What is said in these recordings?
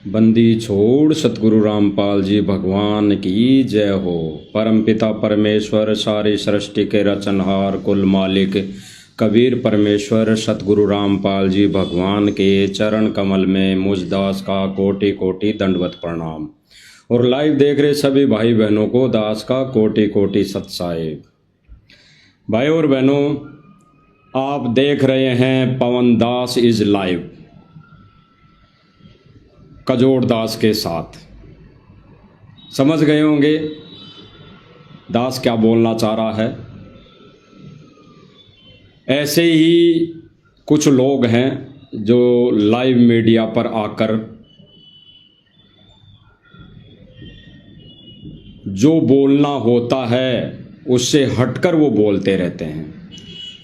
बंदी छोड़ सतगुरु रामपाल जी भगवान की जय हो। परमपिता परमेश्वर सारी सृष्टि के रचनहार कुल मालिक कबीर परमेश्वर सतगुरु रामपाल जी भगवान के चरण कमल में मुझ दास का कोटि कोटि दंडवत प्रणाम। और लाइव देख रहे सभी भाई बहनों को दास का कोटि कोटि सत साहिब। भाई और बहनों, आप देख रहे हैं पवन दास इज लाइव कजोड़ दास के साथ। समझ गए होंगे दास क्या बोलना चाह रहा है। ऐसे ही कुछ लोग हैं जो लाइव मीडिया पर आकर जो बोलना होता है उससे हटकर वो बोलते रहते हैं।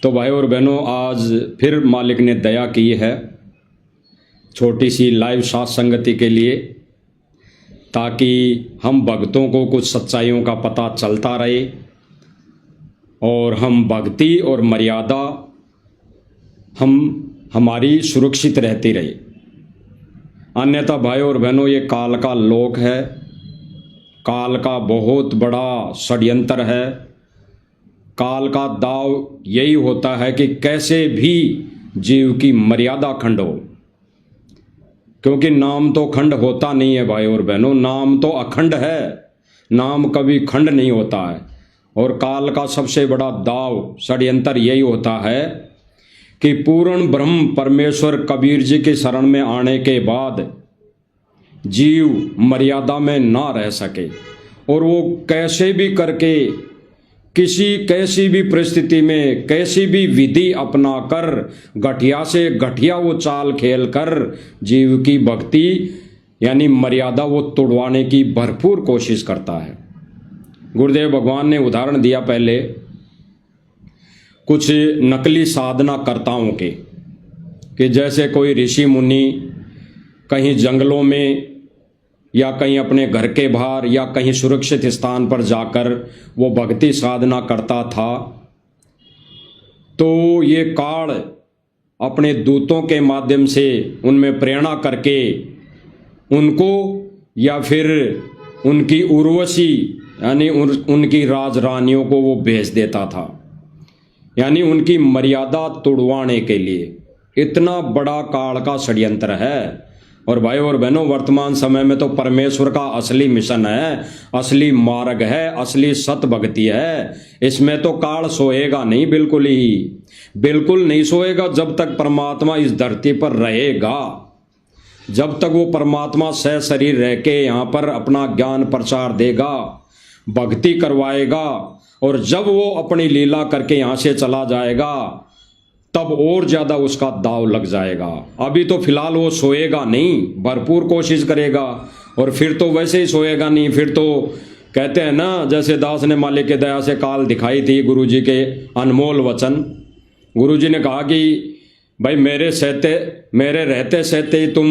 तो भाई और बहनों, आज फिर मालिक ने दया की है छोटी सी लाइव साथ संगति के लिए, ताकि हम भक्तों को कुछ सच्चाइयों का पता चलता रहे और हम भक्ति और मर्यादा हमारी सुरक्षित रहती रहे। अन्यथा भाई और बहनों, ये काल का लोक है, काल का बहुत बड़ा षड्यंत्र है। काल का दाव यही होता है कि कैसे भी जीव की मर्यादा खंड हो, क्योंकि नाम तो खंड होता नहीं है भाई और बहनों, नाम तो अखंड है, नाम कभी खंड नहीं होता है। और काल का सबसे बड़ा दाव षड्यंत्र यही होता है कि पूर्ण ब्रह्म परमेश्वर कबीर जी की शरण में आने के बाद जीव मर्यादा में ना रह सके और वो कैसे भी करके कैसी भी परिस्थिति में कैसी भी विधि अपनाकर घटिया से घटिया वो चाल खेल कर जीव की भक्ति यानी मर्यादा वो तोड़वाने की भरपूर कोशिश करता है। गुरुदेव भगवान ने उदाहरण दिया पहले कुछ नकली साधना कर्ताओं के, कि जैसे कोई ऋषि मुनि कहीं जंगलों में या कहीं अपने घर के बाहर या कहीं सुरक्षित स्थान पर जाकर वो भक्ति साधना करता था, तो ये काल अपने दूतों के माध्यम से उनमें प्रेरणा करके उनको या फिर उनकी उर्वशी यानी उनकी राजरानियों को वो भेज देता था, यानी उनकी मर्यादा तोड़वाने के लिए। इतना बड़ा काल का षड्यंत्र है। और भाई और बहनों, वर्तमान समय में तो परमेश्वर का असली मिशन है, असली मार्ग है, असली सत भक्ति है। इसमें तो काल सोएगा नहीं, बिल्कुल नहीं सोएगा जब तक परमात्मा इस धरती पर रहेगा। जब तक वो परमात्मा सह शरीर रह के यहाँ पर अपना ज्ञान प्रचार देगा, भक्ति करवाएगा, और जब वो अपनी लीला करके यहाँ से चला जाएगा तब और ज्यादा उसका दाव लग जाएगा। अभी तो फिलहाल वो सोएगा नहीं, भरपूर कोशिश करेगा, और फिर तो वैसे ही सोएगा नहीं। फिर तो कहते हैं ना, जैसे दास ने मालिक के दया से काल दिखाई थी गुरु जी के अनमोल वचन। गुरु जी ने कहा कि भाई मेरे रहते सहते ही तुम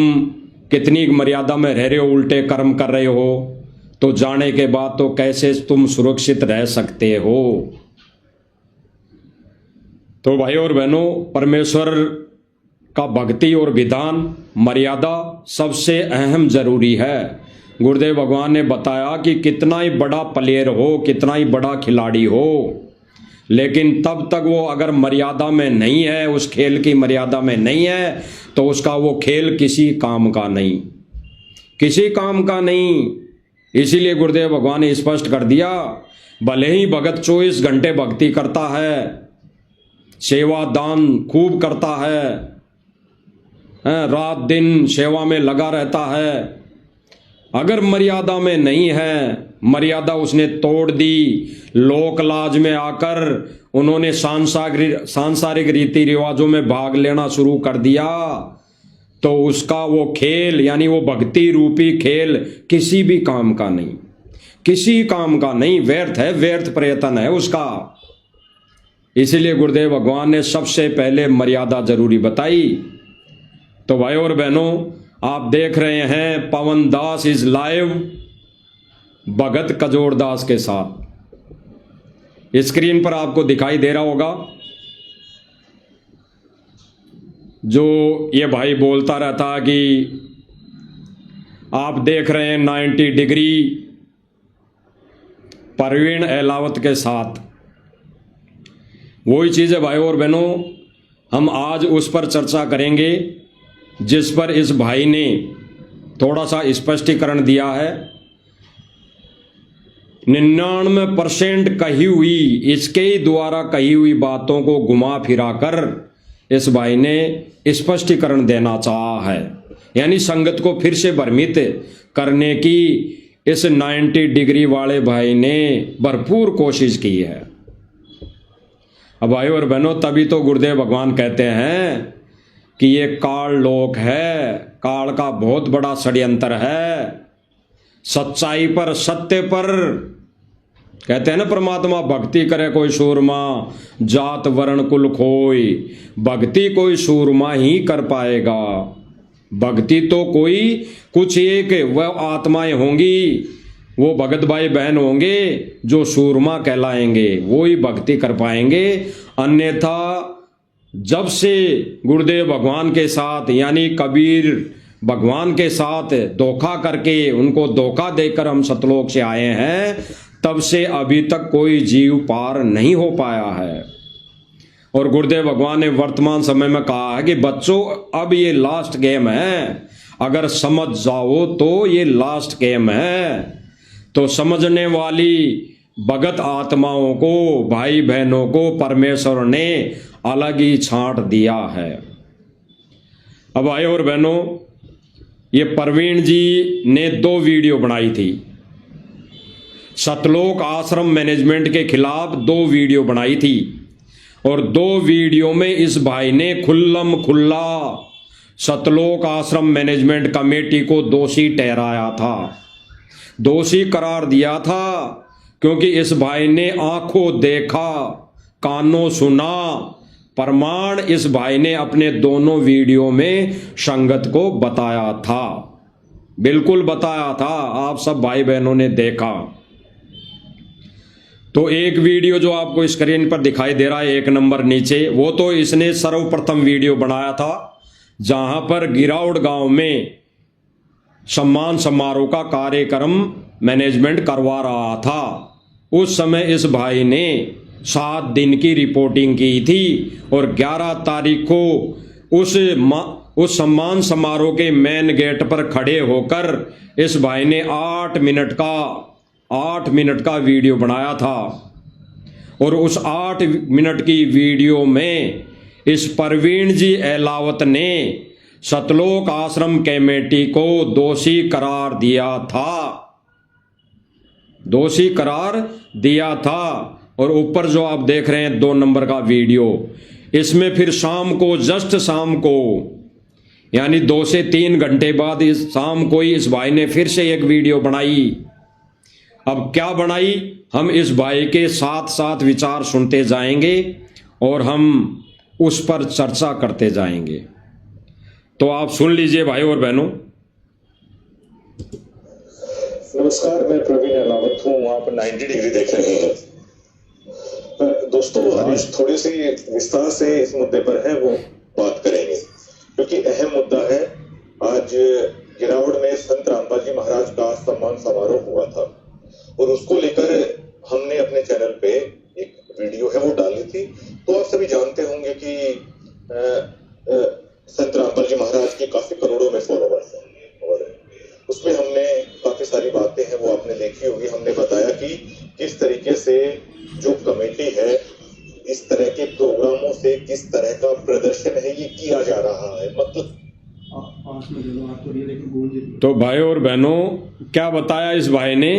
कितनी मर्यादा में रह रहे हो, उल्टे कर्म कर रहे हो, तो जाने के बाद तो कैसे तुम सुरक्षित रह सकते हो। तो भाई और बहनों, परमेश्वर का भक्ति और विधान मर्यादा सबसे अहम जरूरी है। गुरुदेव भगवान ने बताया कि कितना ही बड़ा प्लेयर हो, कितना ही बड़ा खिलाड़ी हो, लेकिन तब तक वो अगर मर्यादा में नहीं है, उस खेल की मर्यादा में नहीं है, तो उसका वो खेल किसी काम का नहीं। इसीलिए गुरुदेव भगवान ने स्पष्ट कर दिया, भले ही भगत 24 घंटे भक्ति करता है, सेवा दान खूब करता है, रात दिन सेवा में लगा रहता है, अगर मर्यादा में नहीं है, मर्यादा उसने तोड़ दी, लोक लाज में आकर उन्होंने सांसारिक रीति रिवाजों में भाग लेना शुरू कर दिया, तो उसका वो खेल यानी वो भक्ति रूपी खेल किसी भी काम का नहीं, व्यर्थ है, व्यर्थ प्रयत्न है उसका। इसीलिए गुरुदेव भगवान ने सबसे पहले मर्यादा जरूरी बताई। तो भाई और बहनों, आप देख रहे हैं पवन दास इज लाइव भगत कजोड़ दास के साथ। स्क्रीन पर आपको दिखाई दे रहा होगा जो ये भाई बोलता रहता कि आप देख रहे हैं 90 डिग्री परवीन एलावत के साथ। वही चीज़ है भाई और बहनों, हम आज उस पर चर्चा करेंगे जिस पर इस भाई ने थोड़ा सा स्पष्टीकरण दिया है। 99% कही हुई, इसके ही द्वारा कही हुई बातों को घुमा फिरा कर इस भाई ने स्पष्टीकरण देना चाहा है, यानी संगत को फिर से भ्रमित करने की इस 90 डिग्री वाले भाई ने भरपूर कोशिश की है। अब भाई और बहनों, तभी तो गुरुदेव भगवान कहते हैं कि ये काल लोक है, काल का बहुत बड़ा षड्यंत्र है। सच्चाई पर, सत्य पर कहते हैं ना परमात्मा, भक्ति करे कोई सूरमा, जात वर्ण कुल खोई। भक्ति कोई सूरमा ही कर पाएगा। भक्ति तो कोई कुछ एक वह आत्माएं होंगी, वो भगत भाई बहन होंगे जो सूरमा कहलाएंगे, वो ही भक्ति कर पाएंगे। अन्यथा जब से गुरुदेव भगवान के साथ यानी कबीर भगवान के साथ धोखा करके, उनको धोखा देकर हम सतलोक से आए हैं, तब से अभी तक कोई जीव पार नहीं हो पाया है। और गुरुदेव भगवान ने वर्तमान समय में कहा है कि बच्चों अब ये लास्ट गेम है, अगर समझ जाओ तो ये लास्ट गेम है। तो समझने वाली भगत आत्माओं को, भाई बहनों को परमेश्वर ने अलग ही छांट दिया है। अब भाई और बहनों, ये प्रवीण जी ने 2 वीडियो बनाई थी। सतलोक आश्रम मैनेजमेंट के खिलाफ 2 वीडियो बनाई थी, और 2 वीडियो में इस भाई ने खुल्लम खुल्ला सतलोक आश्रम मैनेजमेंट कमेटी को दोषी ठहराया था, दोषी करार दिया था। क्योंकि इस भाई ने आंखों देखा, कानों सुना, प्रमाण इस भाई ने अपने दोनों वीडियो में संगत को बताया था, बिल्कुल बताया था। आप सब भाई बहनों ने देखा। तो एक वीडियो जो आपको स्क्रीन पर दिखाई दे रहा है 1 नंबर नीचे, वो तो इसने सर्वप्रथम वीडियो बनाया था जहां पर गिराउड़ गांव में सम्मान समारोह का कार्यक्रम मैनेजमेंट करवा रहा था। उस समय इस भाई ने 7 दिन की रिपोर्टिंग की थी, और 11 तारीख को उस सम्मान समारोह के मेन गेट पर खड़े होकर इस भाई ने 8 मिनट का वीडियो बनाया था। और उस 8 मिनट की वीडियो में इस प्रवीण जी एलावत ने सतलोक आश्रम कमेटी को दोषी करार दिया था, दोषी करार दिया था। और ऊपर जो आप देख रहे हैं 2 नंबर का वीडियो, इसमें फिर शाम को, जस्ट शाम को, यानी 2 से 3 घंटे बाद इस शाम को ही इस भाई ने फिर से एक वीडियो बनाई। अब क्या बनाई, हम इस भाई के साथ साथ विचार सुनते जाएंगे और हम उस पर चर्चा करते जाएंगे। तो आप सुन लीजिए भाई और बहनों। नमस्कार, मैं प्रवीण एलावत हूँ, आप 90 डिग्री देख रहे हैं। दोस्तों, आज थोड़ी सी विस्तार से इस मुद्दे पर है वो बात करेंगे, क्योंकि अहम मुद्दा है। आज गिरावड़ में संत रामपाल जी महाराज का सम्मान समारोह हुआ था, और उसको लेकर हमने अपने चैनल पे एक वीडियो है वो डाली थी। तो आप सभी जानते होंगे कि संत रामपाल जी महाराज की काफी करोड़ों में फॉलोवर्स हैं, और उसमें हमने काफी सारी बातें हैं वो आपने देखी होगी। हमने बताया कि किस तरीके से जो कमेटी है, इस तरह के प्रोग्रामों से किस तरह का प्रदर्शन है ये किया जा रहा है। मतलब तो भाई और बहनों, क्या बताया इस भाई ने?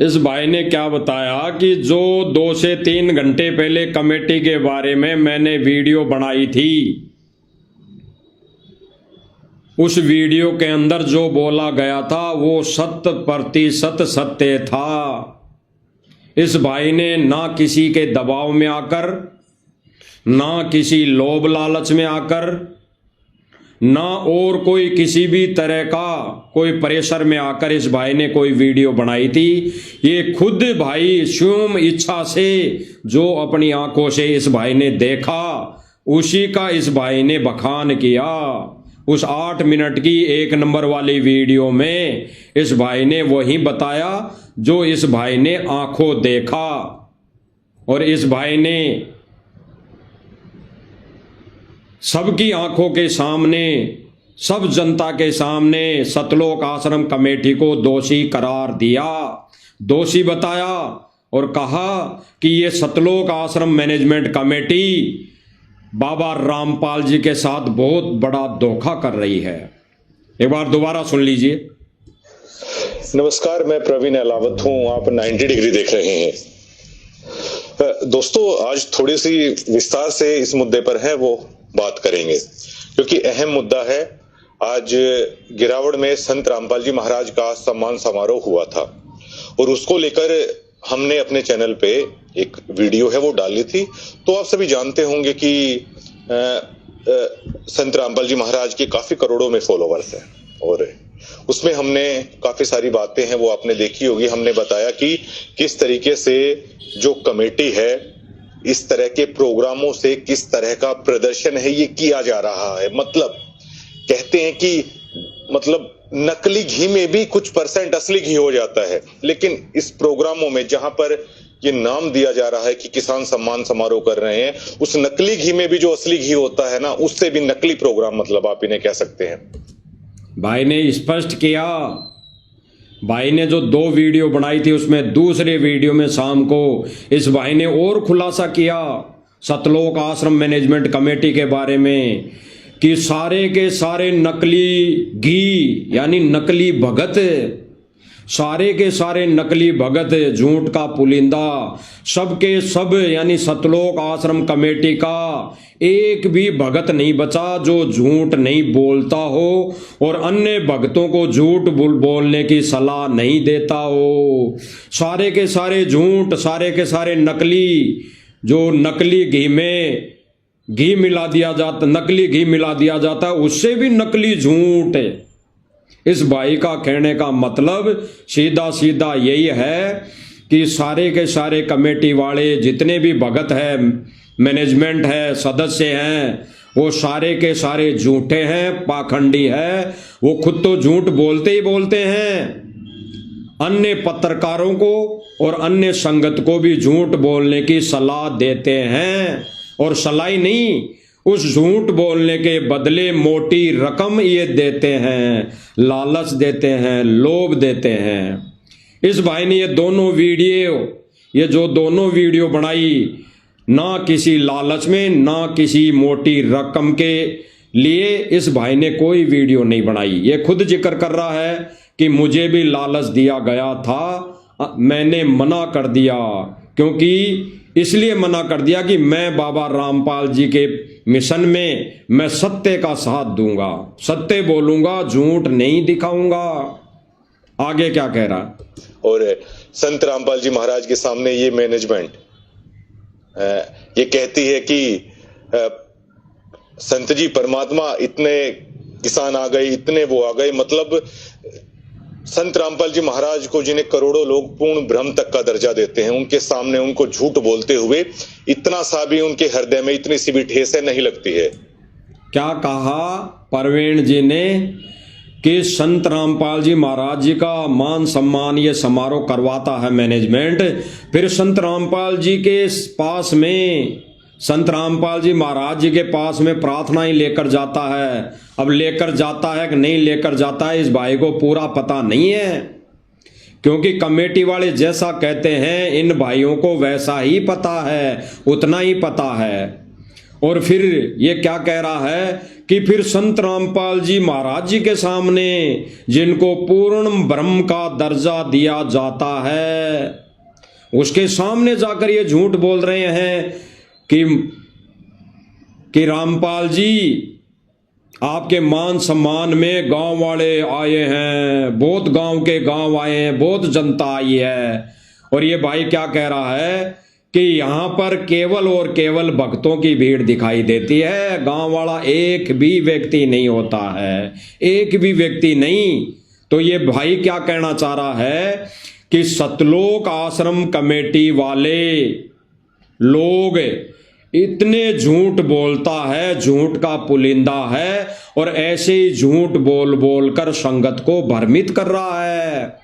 इस भाई ने क्या बताया कि जो 2 से 3 घंटे पहले कमेटी के बारे में मैंने वीडियो बनाई थी, उस वीडियो के अंदर जो बोला गया था वो 100% सत्य था। इस भाई ने ना किसी के दबाव में आकर, ना किसी लोभ लालच में आकर, ना और कोई किसी भी तरह का कोई प्रेशर में आकर इस भाई ने कोई वीडियो बनाई थी। ये खुद भाई स्वयं इच्छा से जो अपनी आंखों से इस भाई ने देखा, उसी का इस भाई ने बखान किया, उस 8 मिनट की 1 नंबर वाली वीडियो में इस भाई ने वही बताया जो इस भाई ने आंखों देखा। और इस भाई ने सबकी आंखों के सामने, सब जनता के सामने सतलोक आश्रम कमेटी को दोषी करार दिया, दोषी बताया और कहा कि ये सतलोक आश्रम मैनेजमेंट कमेटी बाबा रामपाल जी के साथ बहुत बड़ा धोखा कर रही है। एक बार दोबारा सुन लीजिए। नमस्कार, मैं प्रवीण अलावत हूं, आप 90 डिग्री देख रहे हैं। दोस्तों, आज थोड़ी सी विस्तार से इस मुद्दे पर है वो बात करेंगे, क्योंकि अहम मुद्दा है। आज गिरावड़ में संत रामपाल जी महाराज का सम्मान समारोह हुआ था और उसको लेकर हमने अपने चैनल पे एक वीडियो है वो डाली थी। तो आप सभी जानते होंगे कि संत रामपाल जी महाराज के काफी करोड़ों में फॉलोवर्स हैं और उसमें हमने काफी सारी बातें हैं वो आपने देखी होगी। हमने बताया कि किस तरीके से जो कमेटी है इस तरह के प्रोग्रामों से किस तरह का प्रदर्शन है ये किया जा रहा है। मतलब कहते हैं कि मतलब नकली घी में भी कुछ परसेंट असली घी हो जाता है, लेकिन इस प्रोग्रामों में जहां पर ये नाम दिया जा रहा है कि किसान सम्मान समारोह कर रहे हैं, उस नकली घी में भी जो असली घी होता है ना, उससे भी नकली प्रोग्राम, मतलब आप इन्हें कह सकते हैं। भाई ने स्पष्ट किया। भाई ने जो 2 वीडियो बनाई थी उसमें दूसरे वीडियो में शाम को इस भाई ने और खुलासा किया सतलोक आश्रम मैनेजमेंट कमेटी के बारे में कि सारे के सारे नकली घी यानी नकली भगत, सारे के सारे नकली भगत, झूठ का पुलिंदा, सबके सब यानी सतलोक आश्रम कमेटी का एक भी भगत नहीं बचा जो झूठ नहीं बोलता हो और अन्य भक्तों को झूठ बोलने की सलाह नहीं देता हो। सारे के सारे झूठ, सारे के सारे नकली, जो नकली घी में घी मिला दिया जाता, नकली घी मिला दिया जाता है, उससे भी नकली झूठ। इस भाई का कहने का मतलब सीधा सीधा यही है कि सारे के सारे कमेटी वाले जितने भी भगत है, मैनेजमेंट है, सदस्य हैं, वो सारे के सारे झूठे हैं, पाखंडी है। वो खुद तो झूठ बोलते ही बोलते हैं, अन्य पत्रकारों को और अन्य संगत को भी झूठ बोलने की सलाह देते हैं। और सलाह नहीं, उस झूठ बोलने के बदले मोटी रकम ये देते हैं, लालच देते हैं, लोभ देते हैं। इस भाई ने ये जो दोनों वीडियो बनाई, ना किसी लालच में ना किसी मोटी रकम के लिए इस भाई ने कोई वीडियो नहीं बनाई। ये खुद जिक्र कर रहा है कि मुझे भी लालच दिया गया था, मैंने मना कर दिया, क्योंकि इसलिए मना कर दिया कि मैं बाबा रामपाल जी के मिशन में मैं सत्य का साथ दूंगा, सत्य बोलूंगा, झूठ नहीं दिखाऊंगा। आगे क्या कह रहा? और संत रामपाल जी महाराज के सामने ये मैनेजमेंट ये कहती है कि संत जी परमात्मा, इतने किसान आ गए, इतने वो आ गए। मतलब संत रामपाल जी महाराज को, जिन्हें करोड़ों लोग पूर्ण ब्रह्म तक का दर्जा देते हैं, उनके सामने उनको झूठ बोलते हुए इतना सा भी उनके हृदय में इतनी सी भी ठेस नहीं लगती है। क्या कहा प्रवीण जी ने कि संत रामपाल जी महाराज जी का मान सम्मान ये समारोह करवाता है मैनेजमेंट, फिर संत रामपाल जी के पास में, संत रामपाल जी महाराज जी के पास में प्रार्थनाएं लेकर जाता है। अब लेकर जाता है कि नहीं लेकर जाता है इस भाई को पूरा पता नहीं है, क्योंकि कमेटी वाले जैसा कहते हैं इन भाइयों को वैसा ही पता है, उतना ही पता है। और फिर ये क्या कह रहा है कि फिर संत रामपाल जी महाराज जी के सामने, जिनको पूर्ण ब्रह्म का दर्जा दिया जाता है, उसके सामने जाकर ये झूठ बोल रहे हैं कि रामपाल जी आपके मान सम्मान में गांव वाले आए हैं, बहुत गांव के गांव आए हैं, बहुत जनता आई है। और ये भाई क्या कह रहा है कि यहां पर केवल और केवल भक्तों की भीड़ दिखाई देती है, गांव वाला एक भी व्यक्ति नहीं होता है, एक भी व्यक्ति नहीं। तो ये भाई क्या कहना चाह रहा है कि सतलोक आश्रम कमेटी वाले लोग इतने झूठ बोलता है, झूठ का पुलिंदा है, और ऐसे ही झूठ बोल बोल कर संगत को भ्रमित कर रहा है।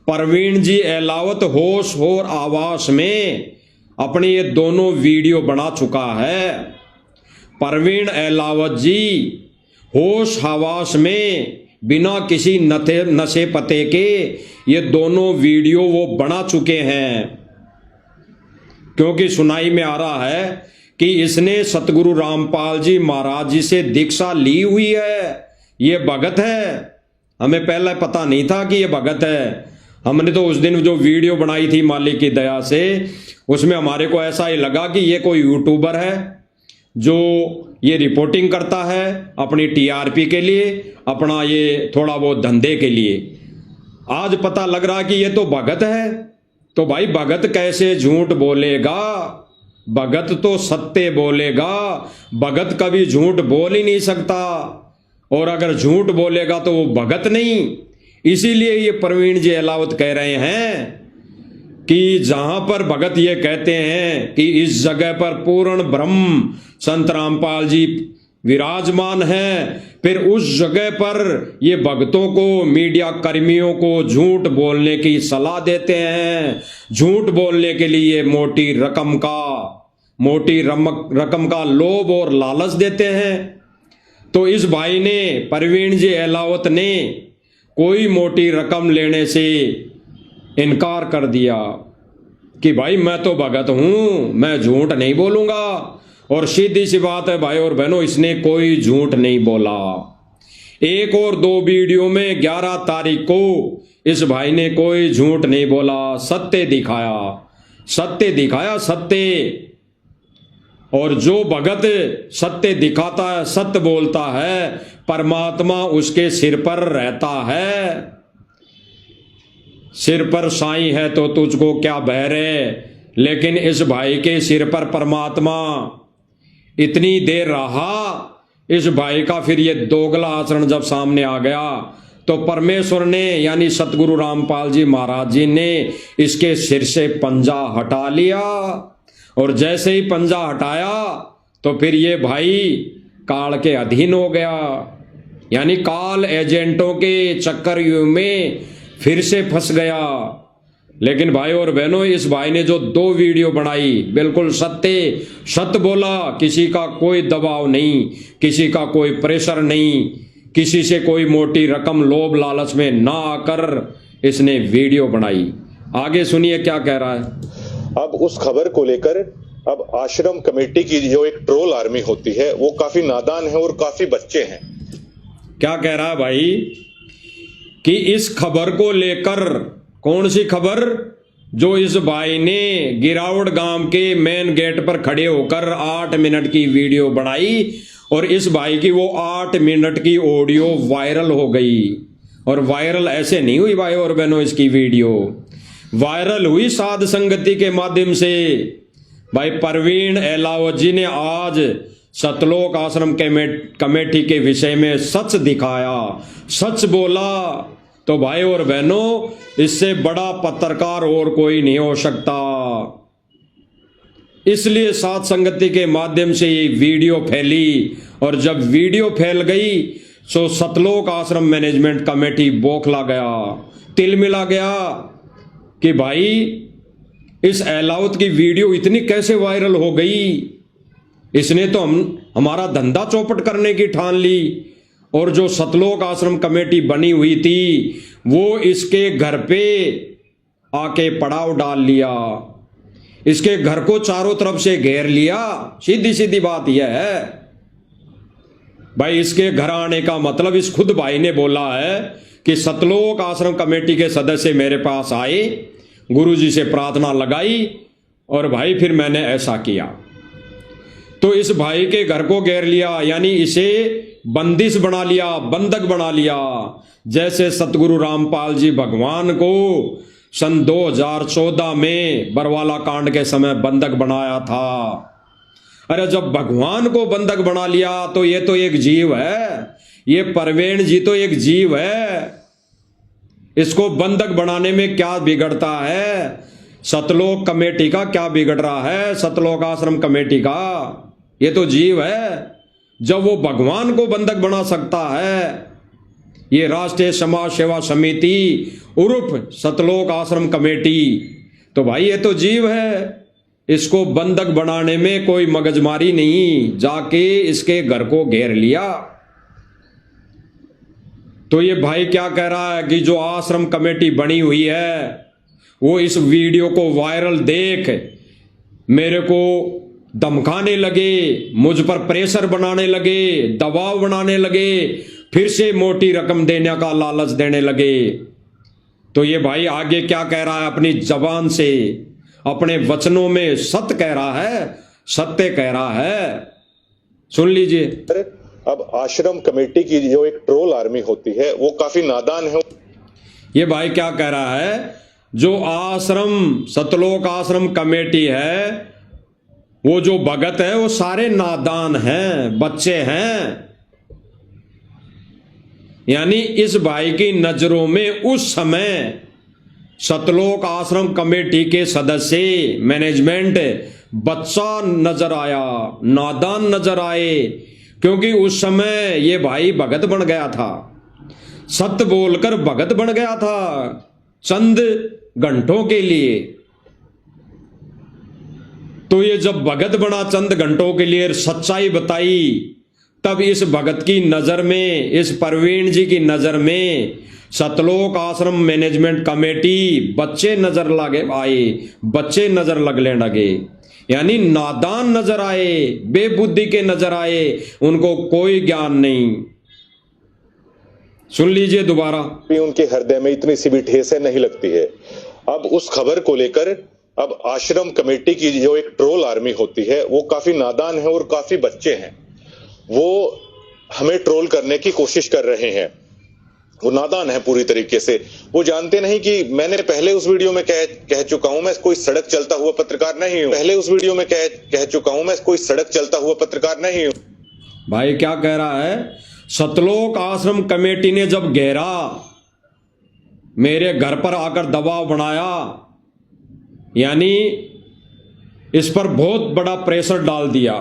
परवीन जी एलावत होश और आवास में अपने ये दोनों वीडियो बना चुका है। परवीन एलावत जी होश हवास में बिना किसी नशे पते के ये दोनों वीडियो वो बना चुके हैं, क्योंकि सुनाई में आ रहा है कि इसने सतगुरु रामपाल जी महाराज जी से दीक्षा ली हुई है, ये भगत है। हमें पहले पता नहीं था कि ये भगत है। हमने तो उस दिन जो वीडियो बनाई थी मालिक की दया से, उसमें हमारे को ऐसा ही लगा कि ये कोई यूट्यूबर है जो ये रिपोर्टिंग करता है अपनी टीआरपी के लिए, अपना ये थोड़ा बहुत धंधे के लिए। आज पता लग रहा कि ये तो भगत है। तो भाई भगत कैसे झूठ बोलेगा? भगत तो सत्य बोलेगा। भगत कभी झूठ बोल ही नहीं सकता, और अगर झूठ बोलेगा तो वो भगत नहीं। इसीलिए ये परवीन जी एलावत कह रहे हैं कि जहां पर भगत ये कहते हैं कि इस जगह पर पूर्ण ब्रह्म संत रामपाल जी विराजमान है, फिर उस जगह पर ये भक्तों को, मीडिया कर्मियों को झूठ बोलने की सलाह देते हैं। झूठ बोलने के लिए मोटी रकम का लोभ और लालच देते हैं। तो इस भाई ने, परवीन जी एलावत ने, कोई मोटी रकम लेने से इनकार कर दिया कि भाई मैं तो भगत हूं, मैं झूठ नहीं बोलूंगा। और सीधी सी बात है भाई और बहनों, इसने कोई झूठ नहीं बोला। एक और दो वीडियो में 11 तारीख को इस भाई ने कोई झूठ नहीं बोला, सत्य दिखाया सत्य। और जो भगत सत्य दिखाता है, सत्य बोलता है, परमात्मा उसके सिर पर रहता है। सिर पर साईं है तो तुझको क्या बहरे, लेकिन इस भाई के सिर पर परमात्मा इतनी देर रहा। इस भाई का फिर ये दोगला आचरण जब सामने आ गया तो परमेश्वर ने, यानी सतगुरु रामपाल जी महाराज जी ने इसके सिर से पंजा हटा लिया। और जैसे ही पंजा हटाया तो फिर ये भाई काल के अधीन हो गया, यानी काल एजेंटों के चक्कर में फिर से फंस गया। लेकिन भाई और बहनों, इस भाई ने जो 2 वीडियो बनाई, बिल्कुल सत्य बोला। किसी का कोई दबाव नहीं, किसी का कोई प्रेशर नहीं, किसी से कोई मोटी रकम लोभ लालच में ना आकर इसने वीडियो बनाई। आगे सुनिए क्या कह रहा है। अब उस खबर को लेकर अब आश्रम कमेटी की जो एक ट्रोल आर्मी होती है वो काफी नादान है और काफी बच्चे हैं। क्या कह रहा है भाई कि इस खबर को लेकर, कौन सी खबर? जो इस भाई ने गिरावड़ गांव के मेन गेट पर खड़े होकर 8 मिनट की वीडियो बनाई, और इस भाई की वो 8 मिनट की ऑडियो वायरल हो गई। और वायरल ऐसे नहीं हुई भाई और बहनों, इसकी वीडियो वायरल हुई साध संगति के माध्यम से। भाई परवीन एलावत जी ने आज सतलोक आश्रम कमेटी के विषय में सच दिखाया, सच बोला। तो भाई और बहनों, इससे बड़ा पत्रकार और कोई नहीं हो सकता। इसलिए साध संगति के माध्यम से ये वीडियो फैली, और जब वीडियो फैल गई तो सतलोक आश्रम मैनेजमेंट कमेटी बौखला गया, तिलमिला गया कि भाई इस एलावत की वीडियो इतनी कैसे वायरल हो गई। इसने तो हमारा धंधा चौपट करने की ठान ली। और जो सतलोक आश्रम कमेटी बनी हुई थी वो इसके घर पे आके पड़ाव डाल लिया, इसके घर को चारों तरफ से घेर लिया। सीधी सीधी बात यह है भाई, इसके घर आने का मतलब, इस खुद भाई ने बोला है कि सतलोक आश्रम कमेटी के सदस्य मेरे पास आए, गुरुजी से प्रार्थना लगाई, और भाई फिर मैंने ऐसा किया। तो इस भाई के घर को घेर लिया, यानी इसे बंदिश बना लिया, बंधक बना लिया। जैसे सतगुरु रामपाल जी भगवान को सन 2014 में बरवाला कांड के समय बंधक बनाया था। अरे जब भगवान को बंधक बना लिया तो ये तो एक जीव है, ये परवीन जी तो एक जीव है। इसको बंधक बनाने में क्या बिगड़ता है? सतलोक कमेटी का क्या बिगड़ रहा है? सतलोक आश्रम कमेटी का ये तो जीव है, जब वो भगवान को बंधक बना सकता है। ये राष्ट्रीय समाज सेवा समिति उर्फ सतलोक आश्रम कमेटी, तो भाई ये तो जीव है, इसको बंधक बनाने में कोई मगजमारी नहीं, जाके इसके घर को घेर लिया। तो ये भाई क्या कह रहा है कि जो आश्रम कमेटी बनी हुई है वो इस वीडियो को वायरल देख मेरे को धमकाने लगे, मुझ पर प्रेशर बनाने लगे, दबाव बनाने लगे, फिर से मोटी रकम देने का लालच देने लगे। तो ये भाई आगे क्या कह रहा है? अपनी जबान से, अपने वचनों में सत्य कह रहा है, सत्य कह रहा है, सुन लीजिए। अब आश्रम कमेटी की जो एक ट्रोल आर्मी होती है वो काफी नादान है। ये भाई क्या कह रहा है? जो आश्रम सतलोक आश्रम कमेटी है, वो जो भगत है वो सारे नादान हैं, बच्चे हैं। यानी इस भाई की नजरों में उस समय सतलोक आश्रम कमेटी के सदस्य, मैनेजमेंट बच्चा नजर आया, नादान नजर आए, क्योंकि उस समय ये भाई भगत बन गया था, सत्य बोलकर भगत बन गया था चंद घंटों के लिए। तो ये जब भगत बना चंद घंटों के लिए, सच्चाई बताई, तब इस भगत की नजर में, इस प्रवीण जी की नजर में सतलोक आश्रम मैनेजमेंट कमेटी बच्चे नजर लगे आए, बच्चे नजर लगने लगे, यानी नादान नजर आए, बेबुद्धि के नजर आए, उनको कोई ज्ञान नहीं। सुन लीजिए दोबारा। उनके हृदय में इतनी सी भी ठेस नहीं लगती है। अब उस खबर को लेकर अब आश्रम कमेटी की जो एक ट्रोल आर्मी होती है वो काफी नादान है और काफी बच्चे हैं, वो हमें ट्रोल करने की कोशिश कर रहे हैं। वो नादान है पूरी तरीके से, वो जानते नहीं कि मैंने पहले उस वीडियो में कह चुका हूं, मैं कोई सड़क चलता हुआ पत्रकार नहीं हूं। पहले उस वीडियो में कह चुका हूं, मैं कोई सड़क चलता हुआ पत्रकार नहीं हूं। भाई क्या कह रहा है? सतलोक आश्रम कमेटी ने जब घेरा, मेरे घर पर आकर दबाव बनाया, यानी इस पर बहुत बड़ा प्रेशर डाल दिया,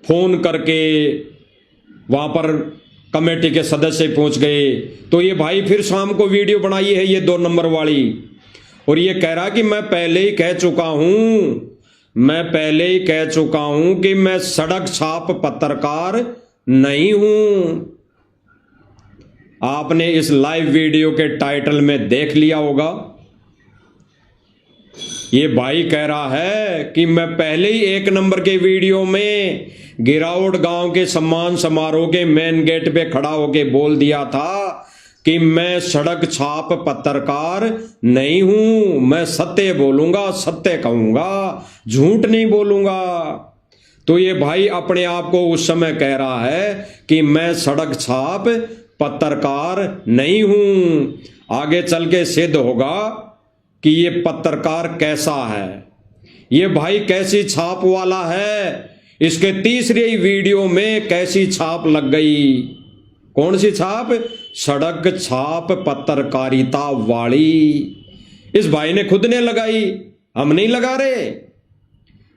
फोन करके वहां पर कमेटी के सदस्य पहुंच गए। तो ये भाई फिर शाम को वीडियो बनाई है, ये 2 नंबर वाली, और ये कह रहा कि मैं पहले ही कह चुका हूं, मैं पहले ही कह चुका हूं कि मैं सड़क छाप पत्रकार नहीं हूं। आपने इस लाइव वीडियो के टाइटल में देख लिया होगा, ये भाई कह रहा है कि मैं पहले ही 1 नंबर के वीडियो में गिरावट गांव के सम्मान समारोह के मेन गेट पे खड़ा होके बोल दिया था कि मैं सड़क छाप पत्रकार नहीं हूं, मैं सत्य बोलूंगा, सत्य कहूंगा, झूठ नहीं बोलूंगा। तो ये भाई अपने आप को उस समय कह रहा है कि मैं सड़क छाप पत्रकार नहीं हूं। आगे चल के सिद्ध होगा कि ये पत्रकार कैसा है, ये भाई कैसी छाप वाला है। इसके तीसरे वीडियो में कैसी छाप लग गई, कौन सी छाप? सड़क छाप पत्रकारिता वाली। इस भाई ने खुद ने लगाई, हम नहीं लगा रहे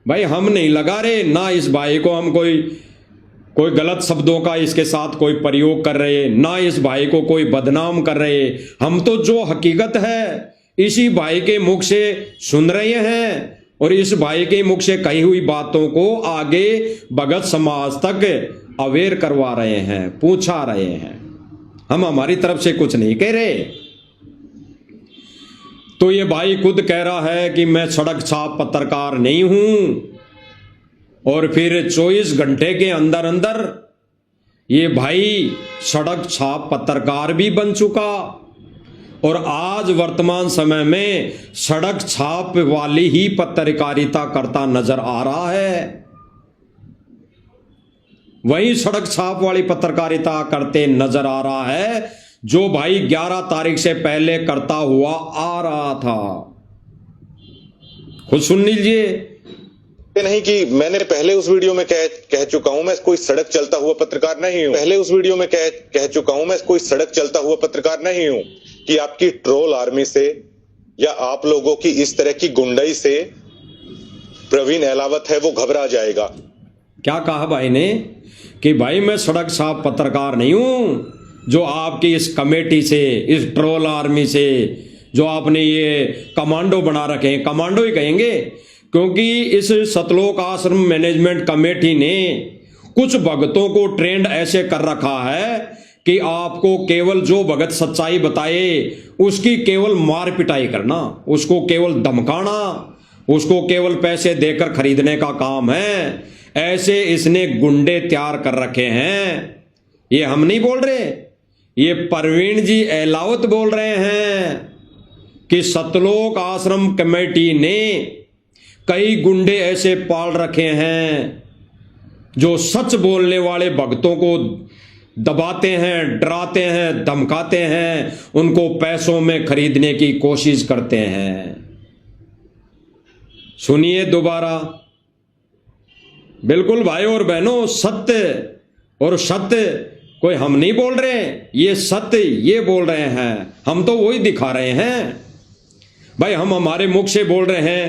भाई, हम नहीं लगा रहे ना। इस भाई को हम कोई गलत शब्दों का इसके साथ कोई प्रयोग कर रहे, ना इस भाई को कोई बदनाम कर रहे। हम तो जो हकीकत है इसी भाई के मुख से सुन रहे हैं, और इस भाई के मुख से कही हुई बातों को आगे भगत समाज तक अवेयर करवा रहे हैं, पूछा रहे हैं। हम हमारी तरफ से कुछ नहीं कह रहे। तो ये भाई खुद कह रहा है कि मैं सड़क छाप पत्रकार नहीं हूं, और फिर 24 घंटे के अंदर अंदर ये भाई सड़क छाप पत्रकार भी बन चुका, और आज वर्तमान समय में सड़क छाप वाली ही पत्रकारिता करता नजर आ रहा है। वही सड़क छाप वाली पत्रकारिता करते नजर आ रहा है जो भाई 11 तारीख से पहले करता हुआ आ रहा था। खुद सुन लीजिए। नहीं कि मैंने पहले उस वीडियो में कह चुका हूं, मैं कोई सड़क चलता हुआ पत्रकार नहीं हूं। पहले उस वीडियो में कह चुका हूं, मैं कोई सड़क चलता हुआ पत्रकार नहीं हूं, कि आपकी ट्रोल आर्मी से या आप लोगों की इस तरह की गुंडाई से प्रवीण एलावत है वो घबरा जाएगा। क्या कहा भाई ने कि भाई मैं सड़क साफ पत्रकार नहीं हूं जो आपकी इस कमेटी से, इस ट्रोल आर्मी से, जो आपने ये कमांडो बना रखे हैं, कमांडो ही कहेंगे, क्योंकि इस सतलोक आश्रम मैनेजमेंट कमेटी ने कुछ भगतों को ट्रेंड ऐसे कर रखा है कि आपको केवल जो भगत सच्चाई बताए उसकी केवल मार पिटाई करना, उसको केवल धमकाना, उसको केवल पैसे देकर खरीदने का काम है। ऐसे इसने गुंडे तैयार कर रखे हैं। ये हम नहीं बोल रहे, ये प्रवीण जी एलावत बोल रहे हैं कि सतलोक आश्रम कमेटी ने कई गुंडे ऐसे पाल रखे हैं जो सच बोलने वाले भक्तों को दबाते हैं, डराते हैं, धमकाते हैं, उनको पैसों में खरीदने की कोशिश करते हैं। सुनिए दोबारा। बिल्कुल भाई और बहनों, सत्य और सत्य कोई हम नहीं बोल रहे, ये सत्य ये बोल रहे हैं, हम तो वही दिखा रहे हैं भाई। हम हमारे मुख से बोल रहे हैं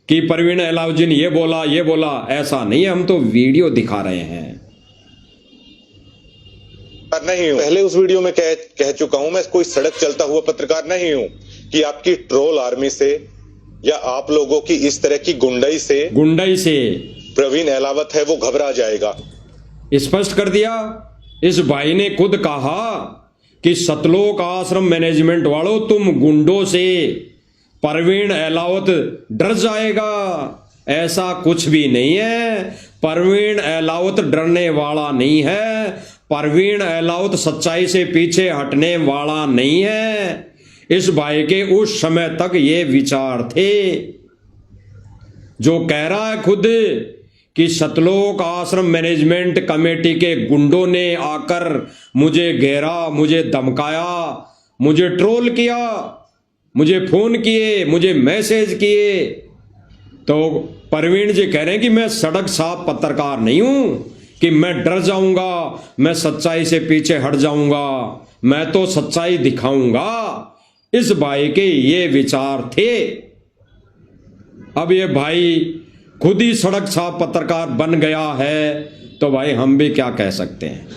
कि प्रवीण एलावत जी ने ये बोला, ऐसा नहीं है, हम तो वीडियो दिखा रहे हैं। नहीं हूं, पहले उस वीडियो में कह चुका हूं, मैं कोई सड़क चलता हुआ पत्रकार नहीं हूं कि आपकी ट्रोल आर्मी से या आप लोगों की इस तरह की गुंडाई से प्रवीण एलावत है वो घबरा जाएगा। स्पष्ट कर दिया। इस भाई ने खुद कहा कि सतलोक आश्रम मैनेजमेंट वालों, तुम गुंडों से प्रवीण एलावत डर जाएगा। ऐसा कुछ भी नहीं है, प्रवीण एलावत डरने वाला नहीं है, प्रवीण एलावत सच्चाई से पीछे हटने वाला नहीं है। इस भाई के उस समय तक ये विचार थे। जो कह रहा है खुद कि सतलोक आश्रम मैनेजमेंट कमेटी के गुंडों ने आकर मुझे घेरा, मुझे धमकाया, मुझे ट्रोल किया, मुझे फोन किए, मुझे मैसेज किए, तो प्रवीण जी कह रहे हैं कि मैं सड़क साफ पत्रकार नहीं हूं कि मैं डर जाऊंगा, मैं सच्चाई से पीछे हट जाऊंगा, मैं तो सच्चाई दिखाऊंगा। इस भाई के ये विचार थे। अब ये भाई खुद ही सड़क साफ पत्रकार बन गया है, तो भाई हम भी क्या कह सकते हैं,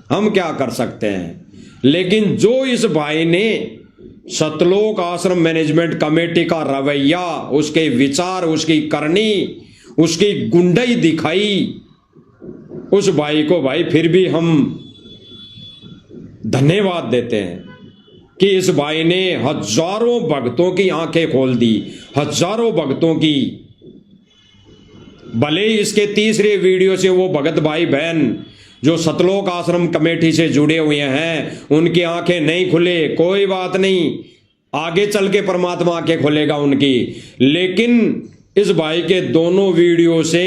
हम क्या कर सकते हैं। लेकिन जो इस भाई ने सतलोक आश्रम मैनेजमेंट कमेटी का रवैया, उसके विचार, उसकी करनी, उसकी गुंडाई दिखाई, उस भाई को भाई फिर भी हम धन्यवाद देते हैं कि इस भाई ने हजारों भक्तों की आंखें खोल दी, हजारों भक्तों की। भले इसके तीसरे वीडियो से वो भगत भाई बहन जो सतलोक आश्रम कमेटी से जुड़े हुए हैं उनकी आंखें नहीं खुले, कोई बात नहीं, आगे चल के परमात्मा आंखें खोलेगा उनकी। लेकिन इस भाई के दोनों वीडियो से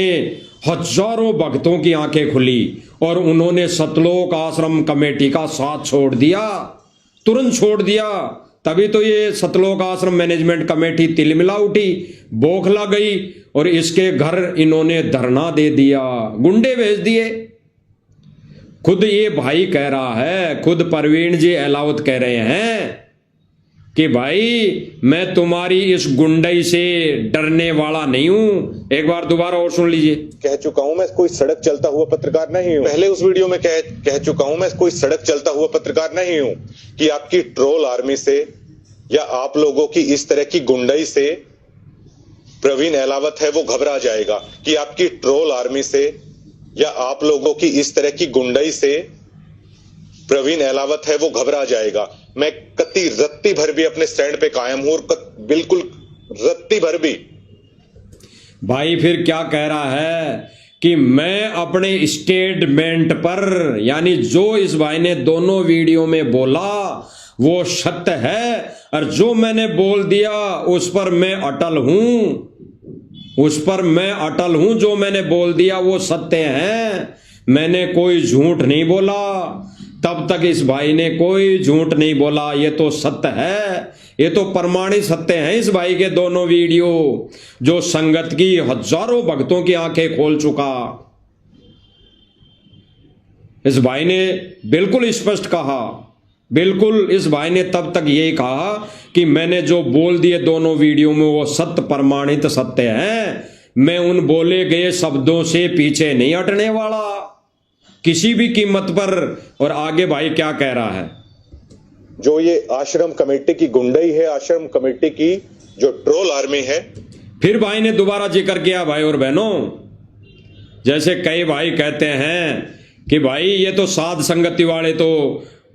हजारों भक्तों की आंखें खुली और उन्होंने सतलोक आश्रम कमेटी का साथ छोड़ दिया, तुरंत छोड़ दिया। तभी तो ये सतलोक आश्रम मैनेजमेंट कमेटी तिलमिला उठी, बौखला गई और इसके घर इन्होंने धरना दे दिया, गुंडे भेज दिए। खुद ये भाई कह रहा है, खुद प्रवीण जी एलावत कह रहे हैं कि भाई मैं तुम्हारी इस गुंडई से डरने वाला नहीं हूं। एक बार दोबारा और सुन लीजिए। कह चुका हूं, मैं कोई सड़क चलता हुआ पत्रकार नहीं हूं। पहले उस वीडियो में कह चुका हूं, मैं कोई सड़क चलता हुआ पत्रकार नहीं हूं कि आपकी ट्रोल आर्मी से या आप लोगों की इस तरह की गुंडई से प्रवीण एलावत है वो घबरा जाएगा। कि आपकी ट्रोल आर्मी से या आप लोगों की इस तरह की गुंडई से प्रवीण एलावत है वो घबरा जाएगा। मैं कत्ती रत्ती भर भी अपने स्टैंड पे कायम हूं और बिल्कुल रत्ती भर भी। भाई फिर क्या कह रहा है कि मैं अपने स्टेटमेंट पर, यानी जो इस भाई ने दोनों वीडियो में बोला वो सत्य है और जो मैंने बोल दिया उस पर मैं अटल हूं, उस पर मैं अटल हूं। जो मैंने बोल दिया वो सत्य है, मैंने कोई झूठ नहीं बोला। तब तक इस भाई ने कोई झूठ नहीं बोला, ये तो सत्य है, ये तो प्रमाणित सत्य है। इस भाई के दोनों वीडियो जो संगत की हजारों भक्तों की आंखें खोल चुका। इस भाई ने बिल्कुल स्पष्ट कहा बिल्कुल इस भाई ने तब तक यही कहा कि मैंने जो बोल दिए दोनों वीडियो में वो सत्य प्रमाणित सत्य है, मैं उन बोले गए शब्दों से पीछे नहीं हटने वाला किसी भी कीमत पर। और आगे भाई क्या कह रहा है, जो ये आश्रम कमेटी की गुंडई है, आश्रम कमेटी की जो ट्रोल आर्मी है। फिर भाई ने दोबारा जिक्र किया भाई और बहनों, जैसे कई भाई कहते हैं कि भाई ये तो साध संगति वाले तो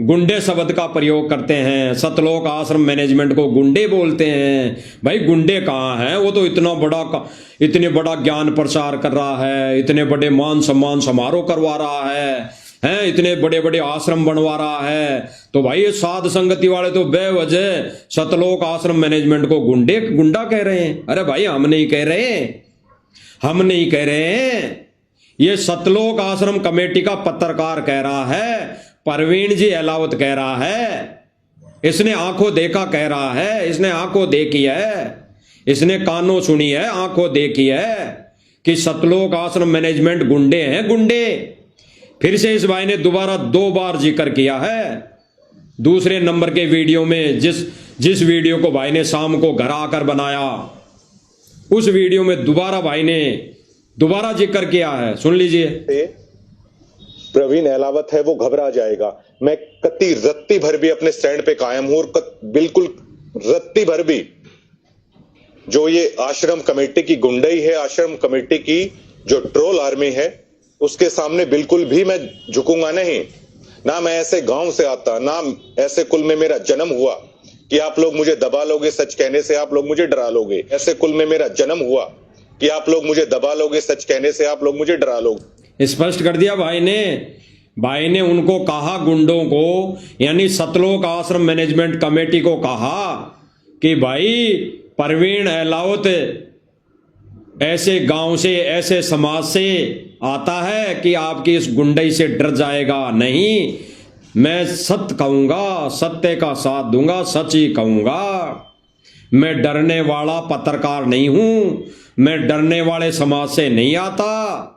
गुंडे शब्द का प्रयोग करते हैं, सतलोक आश्रम मैनेजमेंट को गुंडे बोलते हैं। भाई गुंडे कहाँ हैं, वो तो इतने बड़ा ज्ञान प्रचार कर रहा है, इतने बड़े मान सम्मान समारोह करवा रहा है, इतने बड़े बड़े आश्रम बनवा रहा है। तो भाई ये साध संगति वाले तो बेवजह सतलोक आश्रम मैनेजमेंट को गुंडा कह रहे हैं। अरे भाई हम नहीं कह रहे, हम नहीं कह रहे हैं, ये सतलोक आश्रम कमेटी का पत्रकार कह रहा है, परवीन जी अहलावत कह रहा है, इसने आंखों देखा कह रहा है, इसने आंखों देखी है, इसने कानों सुनी है, आंखों देखी है कि सतलोक आश्रम मैनेजमेंट गुंडे हैं, गुंडे। फिर से इस भाई ने दोबारा 2 बार जिक्र किया है दूसरे नंबर के वीडियो में। जिस वीडियो को भाई ने शाम को घर आकर बनाया, उस वीडियो में दोबारा भाई ने दोबारा जिक्र किया है, सुन लीजिए। प्रवीण अहलावत है वो घबरा जाएगा। मैं कत्ती रत्ती भर भी अपने स्टैंड पे कायम हूं और बिल्कुल रत्ती भर भी जो ये आश्रम कमेटी की गुंडई है, आश्रम कमेटी की जो ट्रोल आर्मी है, उसके सामने बिल्कुल भी मैं झुकूंगा नहीं। ना मैं ऐसे गांव से आता, ना ऐसे कुल में मेरा जन्म हुआ कि आप लोग मुझे दबा लोगे, सच कहने से आप लोग मुझे डरा लोगे। ऐसे कुल में मेरा जन्म हुआ कि आप लोग मुझे दबा लोगे, सच कहने से आप लोग मुझे डरा लोगे। स्पष्ट कर दिया भाई ने। भाई ने उनको कहा, गुंडों को, यानी सतलोक आश्रम मैनेजमेंट कमेटी को कहा कि भाई परवीन अहलावत ऐसे गांव से, ऐसे समाज से आता है कि आपकी इस गुंडई से डर जाएगा नहीं। मैं सत्य कहूंगा, सत्य का साथ दूंगा, सच ही कहूंगा। मैं डरने वाला पत्रकार नहीं हूं, मैं डरने वाले समाज से नहीं आता।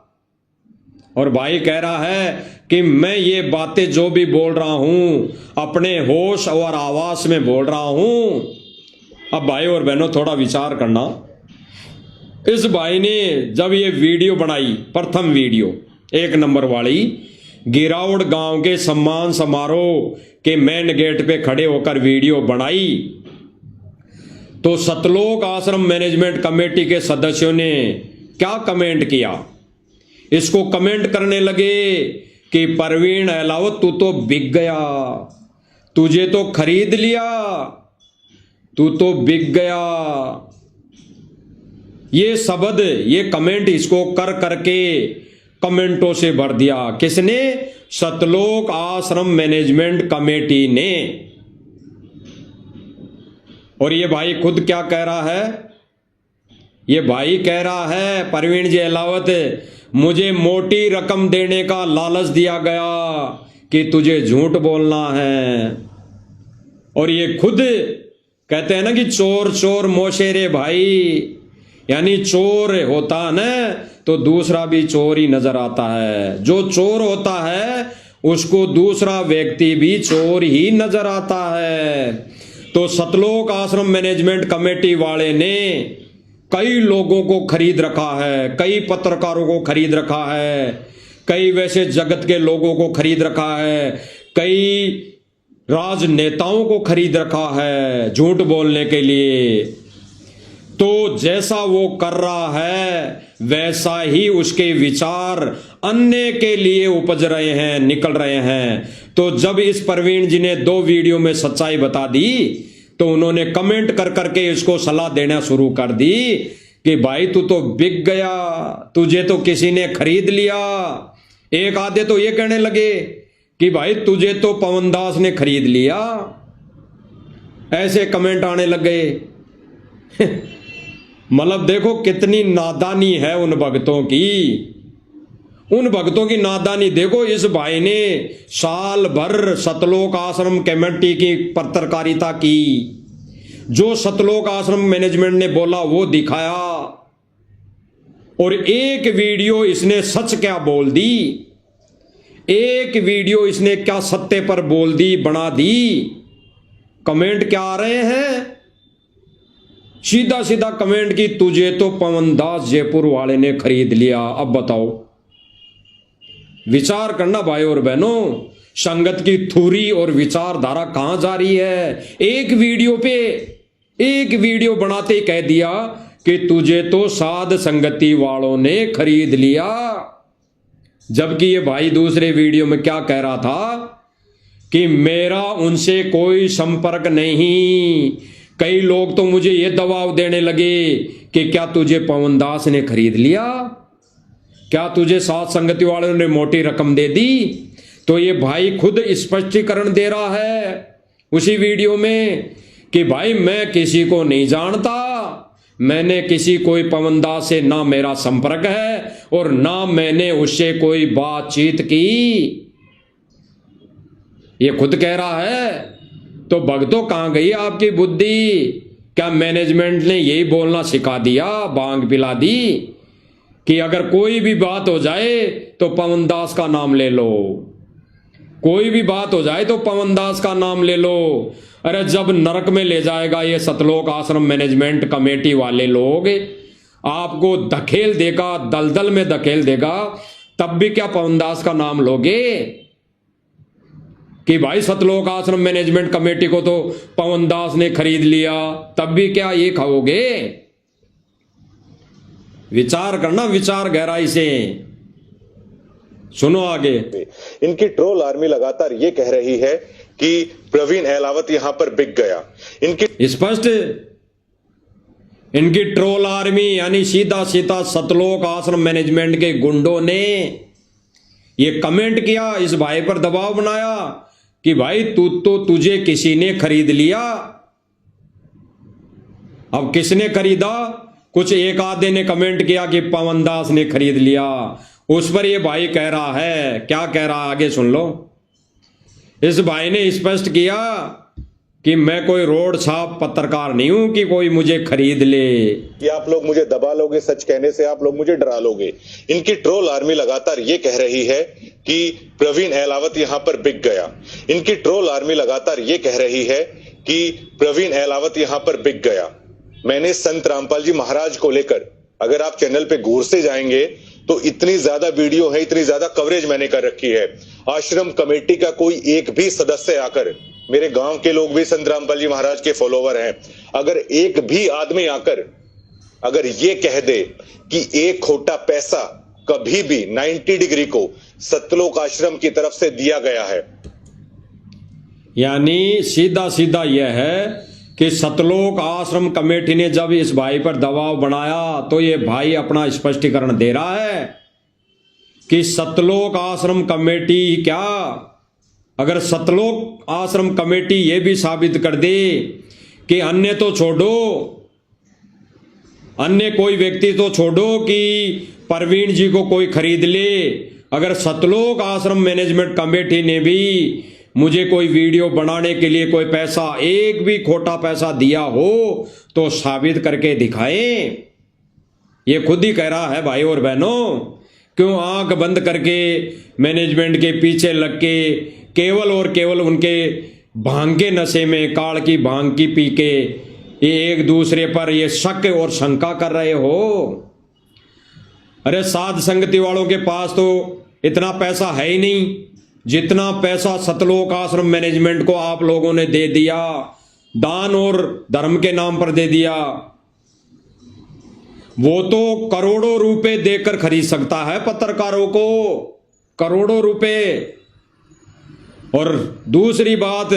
और भाई कह रहा है कि मैं ये बातें जो भी बोल रहा हूं अपने होश और आवाज में बोल रहा हूं। अब भाई और बहनों थोड़ा विचार करना, इस भाई ने जब ये वीडियो बनाई, प्रथम वीडियो 1 नंबर वाली, गिरावड़ गांव के सम्मान समारोह के मेन गेट पे खड़े होकर वीडियो बनाई, तो सतलोक आश्रम मैनेजमेंट कमेटी के सदस्यों ने क्या कमेंट किया, इसको कमेंट करने लगे कि परवीन अहलावत तू तो बिक गया, तुझे तो खरीद लिया, तू तो बिक गया। ये शब्द, ये कमेंट इसको कर करके कमेंटों से भर दिया। किसने? सतलोक आश्रम मैनेजमेंट कमेटी ने। और ये भाई खुद क्या कह रहा है? ये भाई कह रहा है, परवीन जी अहलावत, मुझे मोटी रकम देने का लालच दिया गया कि तुझे झूठ बोलना है। और ये खुद कहते हैं ना कि चोर चोर मोशेरे भाई, यानी चोर होता है ना तो दूसरा भी चोर ही नजर आता है। जो चोर होता है उसको दूसरा व्यक्ति भी चोर ही नजर आता है। तो सतलोक आश्रम मैनेजमेंट कमेटी वाले ने कई लोगों को खरीद रखा है, कई पत्रकारों को खरीद रखा है, कई वैसे जगत के लोगों को खरीद रखा है, कई राजनेताओं को खरीद रखा है झूठ बोलने के लिए। तो जैसा वो कर रहा है वैसा ही उसके विचार अन्य के लिए उपज रहे हैं, निकल रहे हैं। तो जब इस परवीन जी ने 2 वीडियो में सच्चाई बता दी तो उन्होंने कमेंट कर करके इसको सलाह देना शुरू कर दी कि भाई तू तो बिक गया, तुझे तो किसी ने खरीद लिया। एक आधे तो ये कहने लगे कि भाई तुझे तो पवन दास ने खरीद लिया। ऐसे कमेंट आने लग गए। मतलब देखो कितनी नादानी है उन भक्तों की, उन भक्तों की नादानी देखो। इस भाई ने साल भर सतलोक आश्रम कमेटी की पत्रकारिता की, जो सतलोक आश्रम मैनेजमेंट ने बोला वो दिखाया, और एक वीडियो इसने सच क्या बोल दी, एक वीडियो इसने क्या सत्ते पर बोल दी, बना दी। कमेंट क्या आ रहे हैं, सीधा सीधा कमेंट की तुझे तो पवन दास जयपुर वाले ने खरीद लिया। अब बताओ, विचार करना भाई और बहनों, संगत की थूरी और विचारधारा कहां जा रही है। एक वीडियो पे, एक वीडियो बनाते ही कह दिया कि तुझे तो साध संगति वालों ने खरीद लिया, जबकि ये भाई दूसरे वीडियो में क्या कह रहा था कि मेरा उनसे कोई संपर्क नहीं। कई लोग तो मुझे ये दबाव देने लगे कि क्या तुझे पवन दास ने खरीद लिया, क्या तुझे साध संगति वालों ने मोटी रकम दे दी। तो ये भाई खुद स्पष्टीकरण दे रहा है उसी वीडियो में कि भाई मैं किसी को नहीं जानता, मैंने किसी कोई पवन दास से ना मेरा संपर्क है और ना मैंने उससे कोई बातचीत की। ये खुद कह रहा है। तो भक्तों कहां गई आपकी बुद्धि? क्या मैनेजमेंट ने यही बोलना सिखा दिया, भांग पिला दी कि अगर कोई भी बात हो जाए तो पवन दास का नाम ले लो, कोई भी बात हो जाए तो पवन दास का नाम ले लो। अरे जब नरक में ले जाएगा ये सतलोक आश्रम मैनेजमेंट कमेटी वाले लोग, आपको धकेल देगा, दलदल में धकेल देगा, तब भी क्या पवन दास का नाम लोगे कि भाई सतलोक आश्रम मैनेजमेंट कमेटी को तो पवन दास ने खरीद लिया, तब भी क्या ये खाओगे? विचार करना, विचार गहराई से सुनो आगे। इनकी ट्रोल आर्मी लगातार ये कह रही है कि प्रवीण अहलावत यहां पर बिक गया। इनकी स्पष्ट, इनकी ट्रोल आर्मी यानी सीधा सीधा सतलोक आश्रम मैनेजमेंट के गुंडों ने ये कमेंट किया, इस भाई पर दबाव बनाया कि भाई तुझे किसी ने खरीद लिया। अब किसने खरीदा? कुछ एक आधे ने कमेंट किया कि पवन दास ने खरीद लिया। उस पर ये भाई कह रहा है, क्या कह रहा है आगे सुन लो। इस भाई ने स्पष्ट किया कि मैं कोई रोड छाप पत्रकार नहीं हूं कि कोई मुझे खरीद ले, कि आप लोग मुझे दबा लोगे, सच कहने से आप लोग मुझे डरा लोगे। इनकी ट्रोल आर्मी लगातार ये कह रही है कि प्रवीण अहलावत यहां पर बिक गया। इनकी ट्रोल आर्मी लगातार ये कह रही है कि प्रवीण अहलावत यहां पर बिक गया। मैंने संत रामपाल जी महाराज को लेकर, अगर आप चैनल पे गौर से जाएंगे तो इतनी ज्यादा वीडियो है, इतनी ज्यादा कवरेज मैंने कर रखी है। आश्रम कमेटी का कोई एक भी सदस्य आकर, मेरे गांव के लोग भी संत रामपाल जी महाराज के फॉलोवर हैं, अगर एक भी आदमी आकर अगर ये कह दे कि एक खोटा पैसा कभी भी 90 डिग्री को सतलोक आश्रम की तरफ से दिया गया है, यानी सीधा सीधा यह है कि सतलोक आश्रम कमेटी ने जब इस भाई पर दबाव बनाया तो ये भाई अपना स्पष्टीकरण दे रहा है कि सतलोक आश्रम कमेटी क्या, अगर सतलोक आश्रम कमेटी ये भी साबित कर दे कि अन्य तो छोड़ो, अन्य कोई व्यक्ति तो छोड़ो कि प्रवीण जी को कोई खरीद ले, अगर सतलोक आश्रम मैनेजमेंट कमेटी ने भी मुझे कोई वीडियो बनाने के लिए कोई पैसा, एक भी खोटा पैसा दिया हो तो साबित करके दिखाएं। ये खुद ही कह रहा है भाई और बहनों। क्यों आंख बंद करके मैनेजमेंट के पीछे लग के केवल और केवल उनके भांग के नशे में, काल की भांग की पी के ये एक दूसरे पर ये शक और शंका कर रहे हो? अरे साध संगति वालों के पास तो इतना पैसा है ही नहीं जितना पैसा सतलोक आश्रम मैनेजमेंट को आप लोगों ने दे दिया, दान और धर्म के नाम पर दे दिया। वो तो करोड़ों रुपए देकर खरीद सकता है पत्रकारों को, करोड़ों रुपए। और दूसरी बात,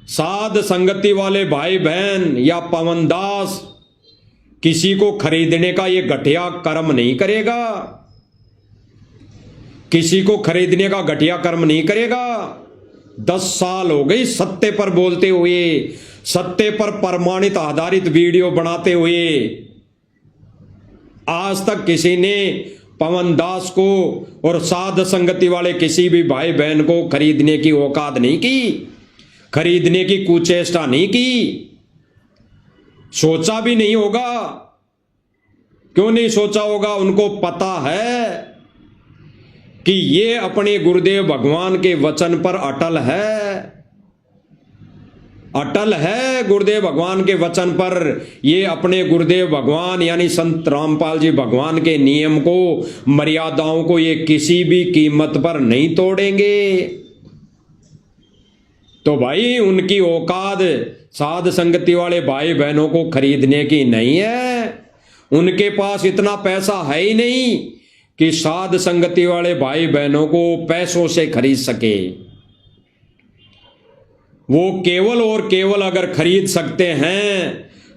साध संगति वाले भाई बहन या पवन दास किसी को खरीदने का ये घटिया कर्म नहीं करेगा, किसी को खरीदने का घटिया कर्म नहीं करेगा। 10 साल हो गई सत्य पर बोलते हुए, सत्य पर प्रमाणित आधारित वीडियो बनाते हुए। आज तक किसी ने पवन दास को और साध संगति वाले किसी भी भाई बहन को खरीदने की औकात नहीं की, खरीदने की कुचेष्टा नहीं की, सोचा भी नहीं होगा। क्यों नहीं सोचा होगा? उनको पता है कि ये अपने गुरुदेव भगवान के वचन पर अटल है गुरुदेव भगवान के वचन पर। ये अपने गुरुदेव भगवान यानी संत रामपाल जी भगवान के नियम को, मर्यादाओं को ये किसी भी कीमत पर नहीं तोड़ेंगे। तो भाई उनकी औकात साध संगति वाले भाई बहनों को खरीदने की नहीं है। उनके पास इतना पैसा है ही नहीं कि साध संगति वाले भाई बहनों को पैसों से खरीद सके। वो केवल और केवल अगर खरीद सकते हैं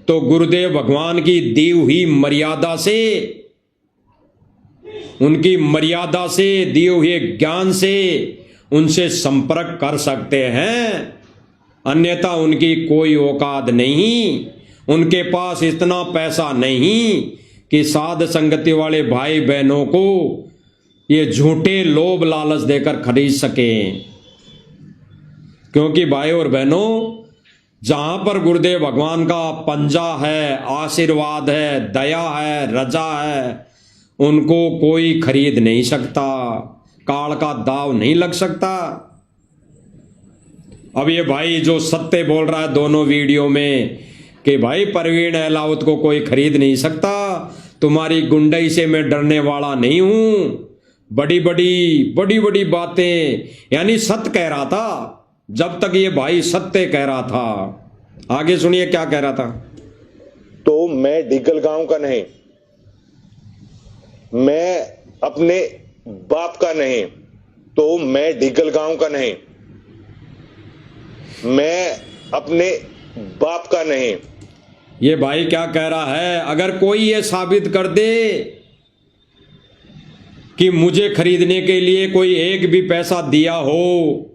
तो गुरुदेव भगवान की दी हुई मर्यादा से, उनकी मर्यादा से, दिए हुए ज्ञान से उनसे संपर्क कर सकते हैं। अन्यथा उनकी कोई औकात नहीं। उनके पास इतना पैसा नहीं कि साध संगति वाले भाई बहनों को ये झूठे लोभ लालच देकर खरीद सकें। क्योंकि भाई और बहनों, जहां पर गुरुदेव भगवान का पंजा है, आशीर्वाद है, दया है, रजा है, उनको कोई खरीद नहीं सकता। काल का दाव नहीं लग सकता। अब ये भाई जो सत्य बोल रहा है दोनों वीडियो में कि भाई परवीन अहलावत को कोई खरीद नहीं सकता, तुम्हारी गुंडई से मैं डरने वाला नहीं हूं, बड़ी बड़ी बातें, यानी सत्य कह रहा था। जब तक ये भाई सत्य कह रहा था। आगे सुनिए क्या कह रहा था। तो मैं डिगल गांव का नहीं, मैं अपने बाप का नहीं, तो मैं डिगल गांव का नहीं, मैं अपने बाप का नहीं। ये भाई क्या कह रहा है, अगर कोई ये साबित कर दे कि मुझे खरीदने के लिए कोई एक भी पैसा दिया हो,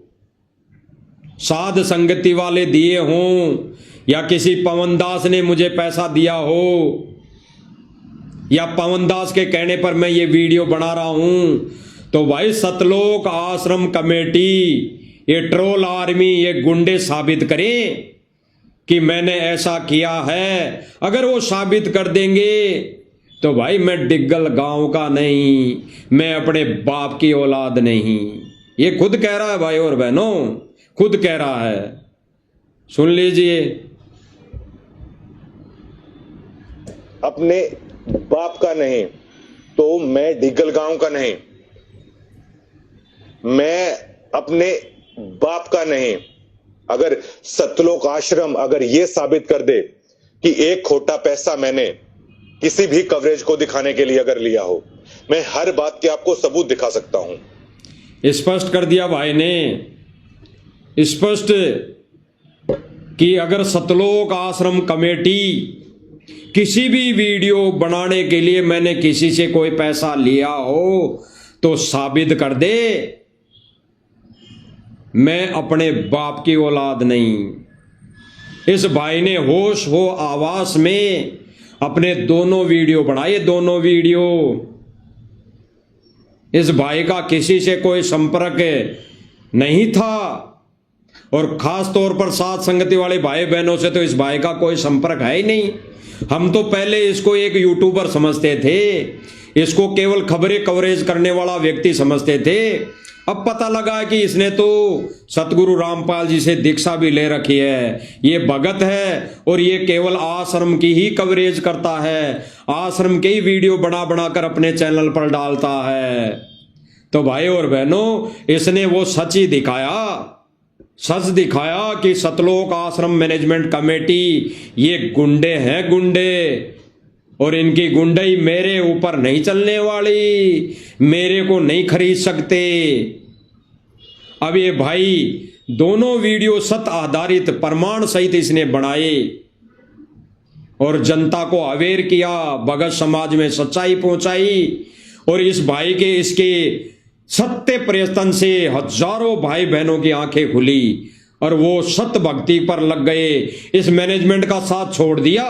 साध संगति वाले दिए हों, या किसी पवनदास ने मुझे पैसा दिया हो, या पवनदास के कहने पर मैं ये वीडियो बना रहा हूं, तो भाई सतलोक आश्रम कमेटी, ये ट्रोल आर्मी, ये गुंडे साबित करें कि मैंने ऐसा किया है। अगर वो साबित कर देंगे तो भाई मैं डिग्गल गांव का नहीं, मैं अपने बाप की औलाद नहीं। ये खुद कह रहा है भाई और बहनों, खुद कह रहा है। सुन लीजिए। अपने बाप का नहीं, तो मैं डिगल गांव का नहीं, मैं अपने बाप का नहीं। अगर सतलोक आश्रम अगर यह साबित कर दे कि एक खोटा पैसा मैंने किसी भी कवरेज को दिखाने के लिए अगर लिया हो, मैं हर बात के आपको सबूत दिखा सकता हूं। स्पष्ट कर दिया भाई ने, स्पष्ट कि अगर सतलोक आश्रम कमेटी किसी भी वीडियो बनाने के लिए मैंने किसी से कोई पैसा लिया हो तो साबित कर दे। मैं अपने बाप की औलाद नहीं। इस भाई ने होश हो आवास में अपने दोनों वीडियो बनाए, दोनों वीडियो। इस भाई का किसी से कोई संपर्क नहीं था, और खास तौर पर साथ संगति वाले भाई बहनों से तो इस भाई का कोई संपर्क है ही नहीं। हम तो पहले इसको एक यूट्यूबर समझते थे, इसको केवल खबरें कवरेज करने वाला व्यक्ति समझते थे। अब पता लगा कि इसने तो सतगुरु रामपाल जी से दीक्षा भी ले रखी है, ये भगत है और ये केवल आश्रम की ही कवरेज करता है, आश्रम के ही वीडियो बना बनाकर अपने चैनल पर डालता है। तो भाई और बहनों, इसने वो सच ही दिखाया, सच दिखाया कि सतलोक आश्रम मैनेजमेंट कमेटी ये गुंडे हैं, गुंडे, और इनकी गुंडई मेरे ऊपर नहीं चलने वाली, मेरे को नहीं खरीद सकते। अब ये भाई दोनों वीडियो सत्य आधारित प्रमाण सहित इसने बनाए और जनता को अवेयर किया, भगत समाज में सच्चाई पहुंचाई। और इस भाई के इसके सत्य प्रयत्न से हजारों भाई बहनों की आंखें खुली और वो सत्य भक्ति पर लग गए। इस मैनेजमेंट का साथ छोड़ दिया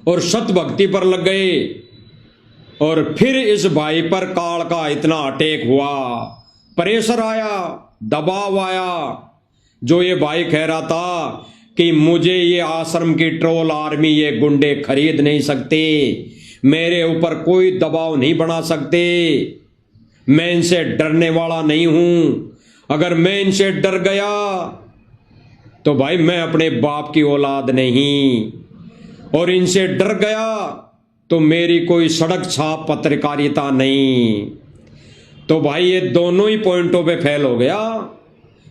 और सत्य भक्ति पर लग गए। और फिर इस भाई पर काल का इतना अटैक हुआ, प्रेशर आया, दबाव आया। जो ये भाई कह रहा था कि मुझे ये आश्रम की ट्रोल आर्मी, ये गुंडे खरीद नहीं सकते, मेरे ऊपर कोई दबाव नहीं बना सकते, मैं इनसे डरने वाला नहीं हूं। अगर मैं इनसे डर गया तो भाई मैं अपने बाप की औलाद नहीं, और इनसे डर गया तो मेरी कोई सड़क छाप पत्रकारिता नहीं। तो भाई ये दोनों ही पॉइंटों पे फेल हो गया।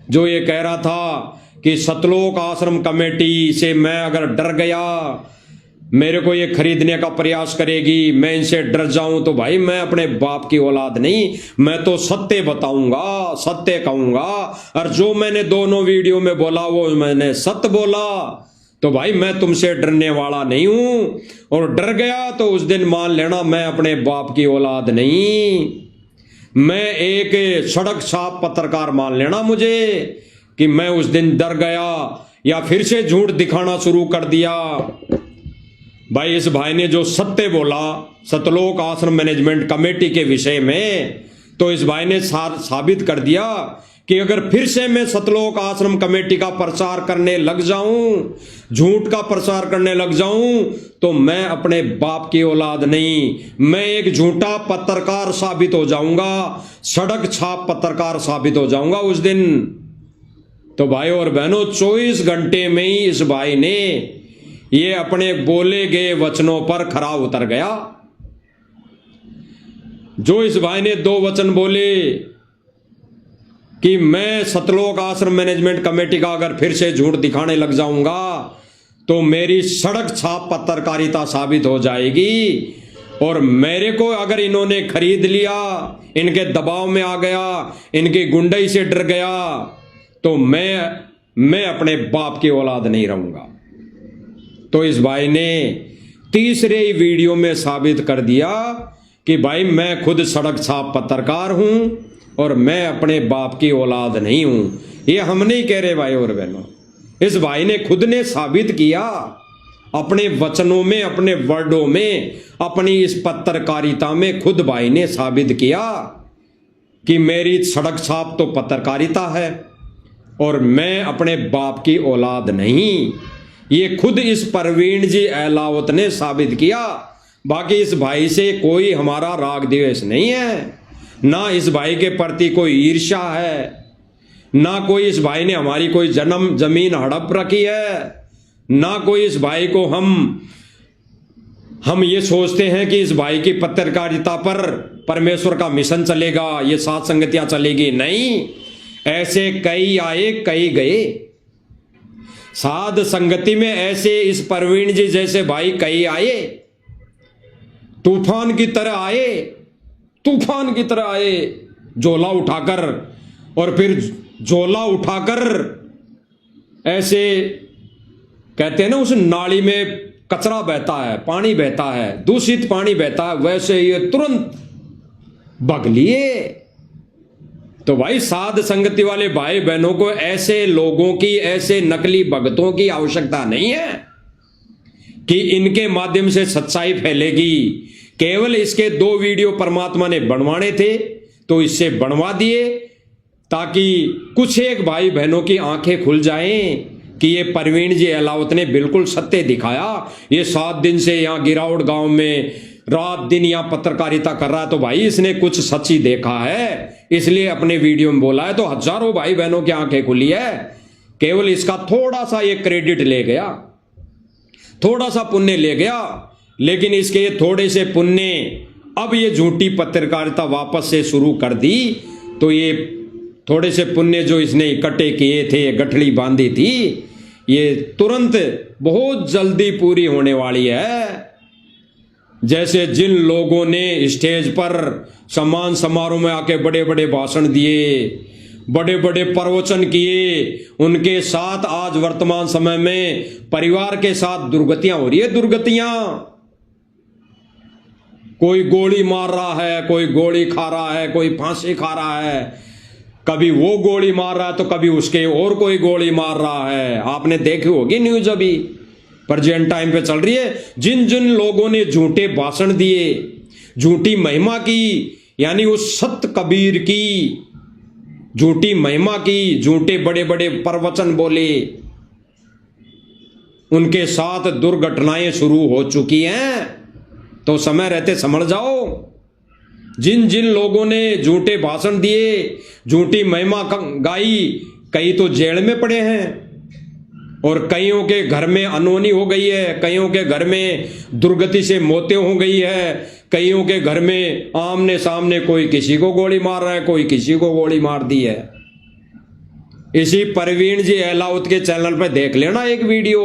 जो ये कह रहा था कि सतलोक आश्रम कमेटी से मैं अगर डर गया, मेरे को ये खरीदने का प्रयास करेगी, मैं इनसे डर जाऊं, तो भाई मैं अपने बाप की औलाद नहीं, मैं तो सत्य बताऊंगा, सत्य कहूंगा। और जो मैंने दोनों वीडियो में बोला वो मैंने सत्य बोला। तो भाई मैं तुमसे डरने वाला नहीं हूं, और डर गया तो उस दिन मान लेना मैं अपने बाप की औलाद नहीं, मैं एक सड़क छाप पत्रकार मान लेना मुझे कि मैं उस दिन डर गया या फिर से झूठ दिखाना शुरू कर दिया। भाई इस भाई ने जो सत्य बोला सतलोक आश्रम मैनेजमेंट कमेटी के विषय में, तो इस भाई ने साबित कर दिया कि अगर फिर से मैं सतलोक आश्रम कमेटी का प्रचार करने लग जाऊं, झूठ का प्रचार करने लग जाऊं, तो मैं अपने बाप की औलाद नहीं, मैं एक झूठा पत्रकार साबित हो जाऊंगा, सड़क छाप पत्रकार साबित हो जाऊंगा उस दिन। तो भाई और बहनों 24 घंटे में ही इस भाई ने ये अपने बोले गए वचनों पर खरा उतर गया। जो इस भाई ने 2 वचन बोले कि मैं सतलोक आश्रम मैनेजमेंट कमेटी का अगर फिर से झूठ दिखाने लग जाऊंगा तो मेरी सड़क छाप पत्रकारिता साबित हो जाएगी, और मेरे को अगर इन्होंने खरीद लिया, इनके दबाव में आ गया, इनकी गुंडई से डर गया, तो मैं अपने बाप की औलाद नहीं रहूंगा। तो इस भाई ने तीसरे ही वीडियो में साबित कर दिया कि भाई मैं खुद सड़क छाप पत्रकार हूं और मैं अपने बाप की औलाद नहीं हूं। ये हम नहीं कह रहे भाई और बहनों, इस भाई ने खुद ने साबित किया अपने वचनों में, अपने वर्डों में, अपनी इस पत्रकारिता में खुद भाई ने साबित किया कि मेरी सड़क छाप तो पत्रकारिता है और मैं अपने बाप की औलाद नहीं। ये खुद इस परवीन जी अहलावत ने साबित किया। बाकी इस भाई से कोई हमारा राग द्वेष नहीं है, ना इस भाई के प्रति कोई ईर्ष्या है, ना कोई इस भाई ने हमारी कोई जमीन हड़प रखी है, ना कोई इस भाई को हम ये सोचते हैं कि इस भाई की पत्रकारिता पर परमेश्वर का मिशन चलेगा, ये सात संगतियां चलेगी। नहीं, ऐसे कई आए कई गए। साध संगति में ऐसे इस परवीन जी जैसे भाई कई आए, तूफान की तरह आए, तूफान की तरह आए, झोला उठाकर, और फिर झोला उठाकर ऐसे कहते हैं ना उस नाली में कचरा बहता है, पानी बहता है, दूषित पानी बहता है, वैसे ये तुरंत भग लिए। तो भाई साध संगति वाले भाई बहनों को ऐसे लोगों की, ऐसे नकली भगतों की आवश्यकता नहीं है कि इनके माध्यम से सच्चाई फैलेगी। केवल इसके 2 वीडियो परमात्मा ने बनवाने थे तो इससे बनवा दिए, ताकि कुछ एक भाई बहनों की आंखें खुल जाएं कि ये परवीन जी अहलावत ने बिल्कुल सत्य दिखाया। ये 7 दिन से यहाँ गिरावड़ गांव में रात दिन यहाँ पत्रकारिता कर रहा है, तो भाई इसने कुछ सच्ची देखा है, इसलिए अपने वीडियो में बोला है। तो हजारों भाई बहनों की आंखें खुली है। केवल इसका थोड़ा सा ये क्रेडिट ले गया, थोड़ा सा पुण्य ले गया, लेकिन इसके ये थोड़े से पुण्य अब ये झूठी पत्रकारिता वापस से शुरू कर दी, तो ये थोड़े से पुण्य जो इसने इकट्ठे किए थे, गठड़ी बांधी थी, ये तुरंत बहुत जल्दी पूरी होने वाली है। जैसे जिन लोगों ने स्टेज पर सम्मान समारोह में आके बड़े बड़े भाषण दिए, बड़े बड़े प्रवचन किए, उनके साथ आज वर्तमान समय में परिवार के साथ दुर्गतियां हो रही है। दुर्गतियां, कोई गोली मार रहा है, कोई गोली खा रहा है, कोई फांसी खा रहा है, कभी वो गोली मार रहा है तो कभी उसके और कोई गोली मार रहा है। आपने देखी होगी न्यूज, अभी प्रेजेंट टाइम पे चल रही है। जिन जिन लोगों ने झूठे भाषण दिए, झूठी महिमा की, यानी उस सत कबीर की झूठी महिमा की, झूठे बड़े बड़े प्रवचन बोले, उनके साथ दुर्घटनाएं शुरू हो चुकी हैं। तो समय रहते समझ जाओ, जिन जिन लोगों ने झूठे भाषण दिए, झूठी महिमा गाई, कई तो जेल में पड़े हैं और कईयों के घर में अनहोनी हो गई है, कईयों के घर में दुर्गति से मौतें हो गई है, कईयों के घर में आमने सामने कोई किसी को गोली मार रहा है, कोई किसी को गोली मार दी है। इसी परवीन जी अहलावत के चैनल पर देख लेना एक वीडियो,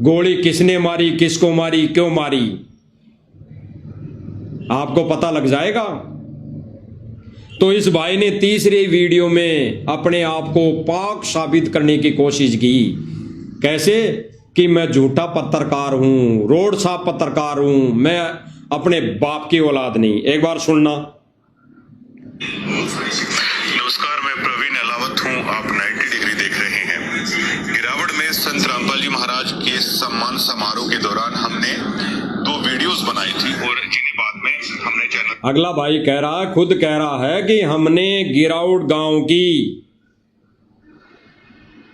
गोली किसने मारी, किसको मारी, क्यों मारी, आपको पता लग जाएगा। तो इस भाई ने तीसरे वीडियो में अपने आप को पाक साबित करने की कोशिश की। कैसे? कि मैं झूठा पत्रकार हूं, रोड साफ पत्रकार हूं, मैं अपने बाप की औलाद नहीं। एक बार सुनना। नमस्कार, मैं प्रवीण अहलावत हूं, आप 90 डिग्री देख रहे हैं। गिरावड़ में संत रामपाल जी महाराज के सम्मान समारोह के दौरान हमने 2 वीडियोस बनाई थी और जिन्हें बाद में हमने चैनल। अगला भाई कह रहा है, खुद कह रहा है कि हमने गिरावड़ गांव की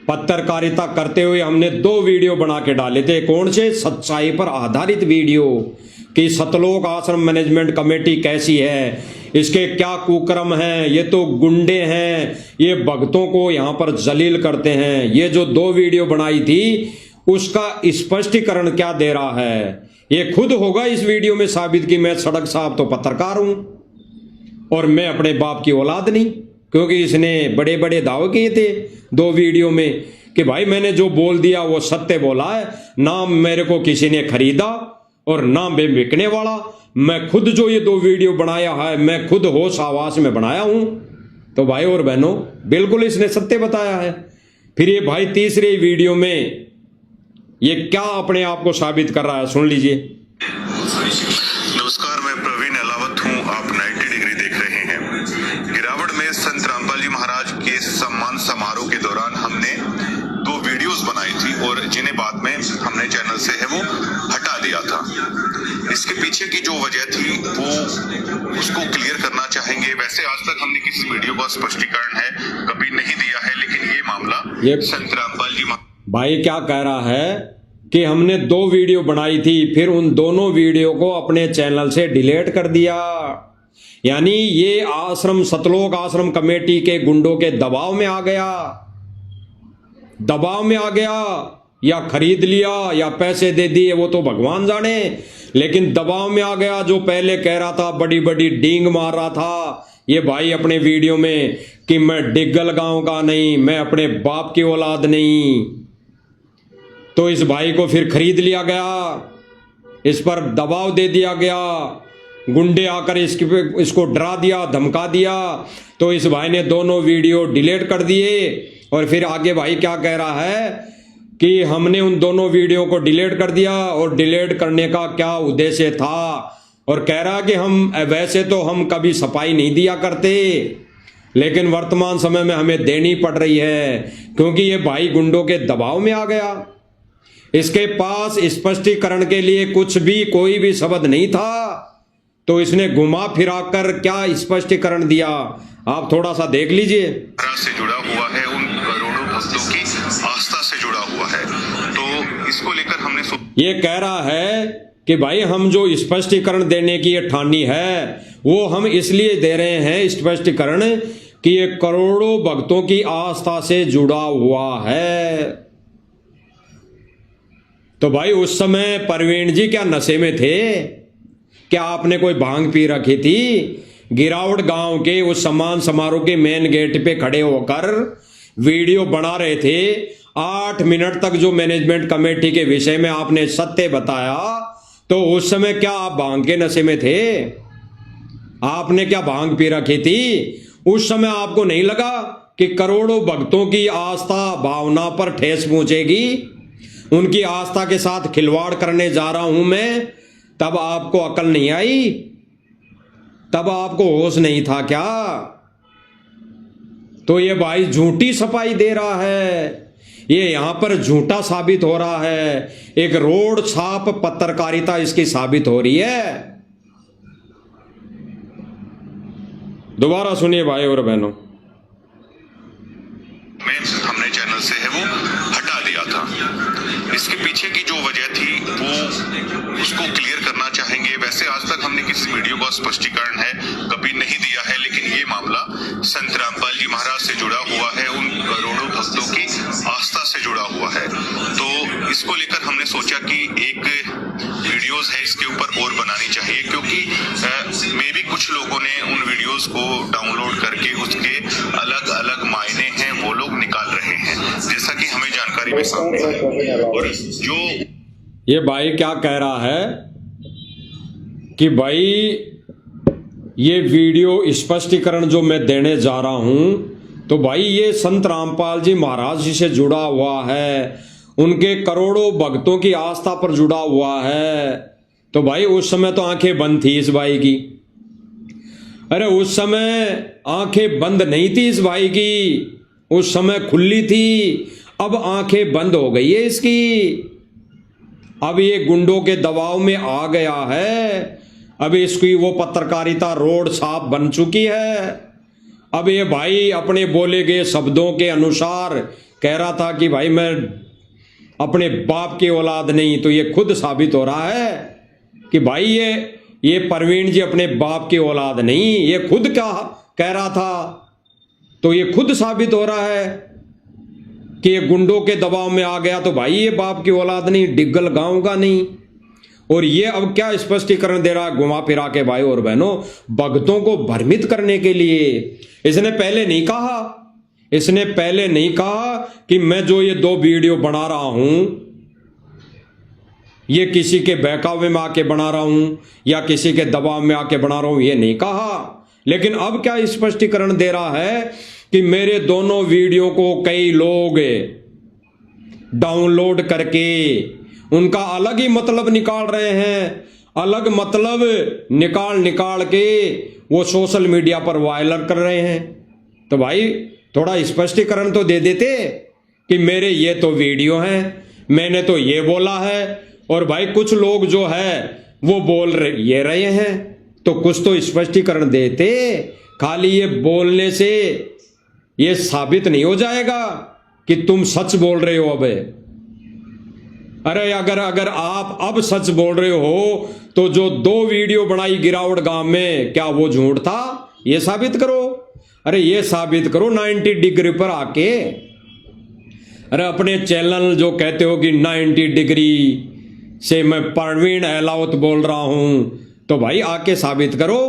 पत्रकारिता करते हुए हमने 2 वीडियो बना के डाले थे। कौन से? सच्चाई पर आधारित वीडियो कि सतलोक आश्रम मैनेजमेंट कमेटी कैसी है, इसके क्या कुकर्म हैं, ये तो गुंडे हैं, ये भक्तों को यहां पर जलील करते हैं। ये जो 2 वीडियो बनाई थी उसका स्पष्टीकरण क्या दे रहा है? ये खुद होगा इस वीडियो में साबित कि मैं सड़क साहब तो पत्रकार हूं और मैं अपने बाप की औलाद नहीं, क्योंकि इसने बड़े बड़े दावे किए थे 2 वीडियो में कि भाई मैंने जो बोल दिया वो सत्य बोला है, ना मेरे को किसी ने खरीदा और ना मैं बिकने वाला। मैं खुद जो ये 2 वीडियो बनाया है, मैं खुद होश आवास में बनाया हूं। तो भाई और बहनों, बिल्कुल इसने सत्य बताया है। फिर ये भाई तीसरे वीडियो में ये क्या अपने आप को साबित कर रहा है, सुन लीजिए। नमस्कार, मैं प्रवीण अहलावत हूं, आप 90 डिग्री देख रहे हैं। गिरावड़ में संत रामपाल जी महाराज के सम्मान समारोह के दौरान हमने 2 वीडियोस बनाई थी और जिन्हें बाद में हमने चैनल से है वो हटा दिया था। इसके पीछे की जो वजह थी वो उसको क्लियर करना चाहेंगे। वैसे आज तक हमने किसी वीडियो का स्पष्टीकरण है कभी नहीं दिया है, लेकिन ये मामला संत रामपाल जी भाई क्या कह रहा है कि हमने 2 वीडियो बनाई थी, फिर उन दोनों वीडियो को अपने चैनल से डिलीट कर दिया। यानी ये आश्रम सतलोक आश्रम कमेटी के गुंडों के दबाव में आ गया, दबाव में आ गया, या खरीद लिया या पैसे दे दिए वो तो भगवान जाने, लेकिन दबाव में आ गया। जो पहले कह रहा था, बड़ी बड़ी डींग मार रहा था ये भाई अपने वीडियो में कि मैं डिग्गल गांव का नहीं, मैं अपने बाप की औलाद नहीं, तो इस भाई को फिर खरीद लिया गया, इस पर दबाव दे दिया गया, गुंडे आकर इसको डरा दिया, धमका दिया। तो इस भाई ने दोनों वीडियो डिलीट कर दिए और फिर आगे भाई क्या कह रहा है कि हमने उन दोनों वीडियो को डिलीट कर दिया और डिलीट करने का क्या उद्देश्य था, और कह रहा कि हम वैसे तो हम कभी सफाई नहीं दिया करते, लेकिन वर्तमान समय में हमें देनी पड़ रही है क्योंकि ये भाई गुंडों के दबाव में आ गया। इसके पास स्पष्टीकरण के लिए कुछ भी, कोई भी शब्द नहीं था, तो इसने घुमा फिरा कर क्या स्पष्टीकरण दिया, आप थोड़ा सा देख लीजिए। से जुड़ा हुआ है, उन करोड़ों भक्तों की आस्था से जुड़ा हुआ है, तो इसको लेकर हमने ये कह रहा है कि भाई हम जो स्पष्टीकरण देने की ये ठानी है वो हम इसलिए दे रहे हैं स्पष्टीकरण कि ये करोड़ों भक्तों की आस्था से जुड़ा हुआ है। तो भाई उस समय परवीन जी क्या नशे में थे? क्या आपने कोई भांग पी रखी थी? गिरावड़ गांव के उस सम्मान समारोह के मेन गेट पे खड़े होकर वीडियो बना रहे थे। 8 मिनट तक जो मैनेजमेंट कमेटी के विषय में आपने सत्य बताया, तो उस समय क्या आप भांग के नशे में थे? आपने क्या भांग पी रखी थी? उस समय आपको नहीं लगा कि करोड़ों भक्तों की आस्था भावना पर ठेस पहुंचेगी, उनकी आस्था के साथ खिलवाड़ करने जा रहा हूं मैं? तब आपको अकल नहीं आई? तब आपको होश नहीं था क्या? तो ये भाई झूठी सफाई दे रहा है, ये यहां पर झूठा साबित हो रहा है, एक रोड छाप पत्रकारिता इसकी साबित हो रही है। दोबारा सुनिए भाई और बहनों। में हमने चैनल से है वो हटा दिया था। इसके पीछे की जो वजह थी वो उसको क्लियर करना चाहेंगे। वैसे आज तक हमने किसी वीडियो का स्पष्टीकरण है कभी नहीं दिया है, लेकिन ये मामला संत रामपाल जी महाराज से जुड़ा हुआ है, उन करोड़ों भक्तों की आस्था से जुड़ा हुआ है। तो इसको लेकर हमने सोचा कि एक वीडियोस है इसके ऊपर और बनानी चाहिए, क्योंकि मे भी कुछ लोगों ने उन वीडियोस को डाउनलोड करके उसके अलग अलग मायने हैं वो लोग निकाल रहे हैं, जैसा कि हमें जानकारी में सामने है। और जो ये भाई क्या कह रहा है कि भाई ये वीडियो स्पष्टीकरण जो मैं देने जा रहा हूं, तो भाई ये संत रामपाल जी महाराज जी से जुड़ा हुआ है, उनके करोड़ों भक्तों की आस्था पर जुड़ा हुआ है। तो भाई उस समय तो आंखें बंद थी इस भाई की। अरे उस समय आंखें बंद नहीं थी इस भाई की, उस समय खुली थी। अब आंखें बंद हो गई है इसकी। अब ये गुंडों के दबाव में आ गया है। अब इसकी वो पत्रकारिता रोड साफ बन चुकी है। अब ये भाई अपने बोले गए शब्दों के अनुसार कह रहा था कि भाई मैं अपने बाप की औलाद नहीं, तो ये खुद साबित हो रहा है कि भाई ये प्रवीण जी अपने बाप की औलाद नहीं, ये खुद क्या कह रहा था। तो ये खुद साबित हो रहा है कि ये गुंडों के दबाव में आ गया, तो भाई ये बाप की औलाद नहीं, डिग्गल गांव का नहीं। और ये अब क्या स्पष्टीकरण दे रहा है घुमा फिरा के भाई और बहनों, भक्तों को भ्रमित करने के लिए। इसने पहले नहीं कहा कि मैं जो ये 2 वीडियो बना रहा हूं ये किसी के बहकावे में आके बना रहा हूं या किसी के दबाव में आके बना रहा हूं, ये नहीं कहा। लेकिन अब क्या स्पष्टीकरण दे रहा है कि मेरे दोनों वीडियो को कई लोग डाउनलोड करके उनका अलग ही मतलब निकाल रहे हैं, अलग मतलब निकाल के वो सोशल मीडिया पर वायरल कर रहे हैं। तो भाई थोड़ा स्पष्टीकरण तो दे देते कि मेरे ये तो वीडियो हैं, मैंने तो ये बोला है, और भाई कुछ लोग जो है वो बोल रहे हैं, तो कुछ तो स्पष्टीकरण देते। खाली ये बोलने से ये साबित नहीं हो जाएगा कि तुम सच बोल रहे हो। अरे अगर आप अब सच बोल रहे हो तो जो 2 वीडियो बनाई गिरावट गांव में, क्या वो झूठ था? ये साबित करो। अरे ये साबित करो 90 डिग्री पर आके। अरे अपने चैनल जो कहते हो कि 90 डिग्री से मैं प्रवीण अहलावत बोल रहा हूं, तो भाई आके साबित करो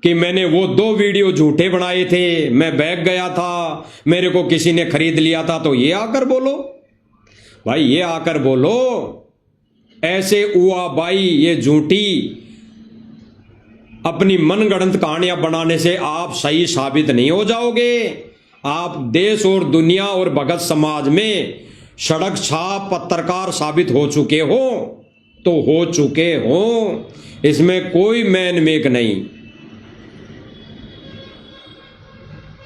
कि मैंने वो 2 वीडियो झूठे बनाए थे, मैं बैग गया था, मेरे को किसी ने खरीद लिया था। तो ये आकर बोलो भाई, ये आकर बोलो। ऐसे उआ बाई ये झूठी अपनी मनगढ़ंत कहानियां बनाने से आप सही साबित नहीं हो जाओगे। आप देश और दुनिया और भगत समाज में सड़क छाप पत्रकार साबित हो चुके हो, तो हो चुके हो, इसमें कोई मैन मेक नहीं।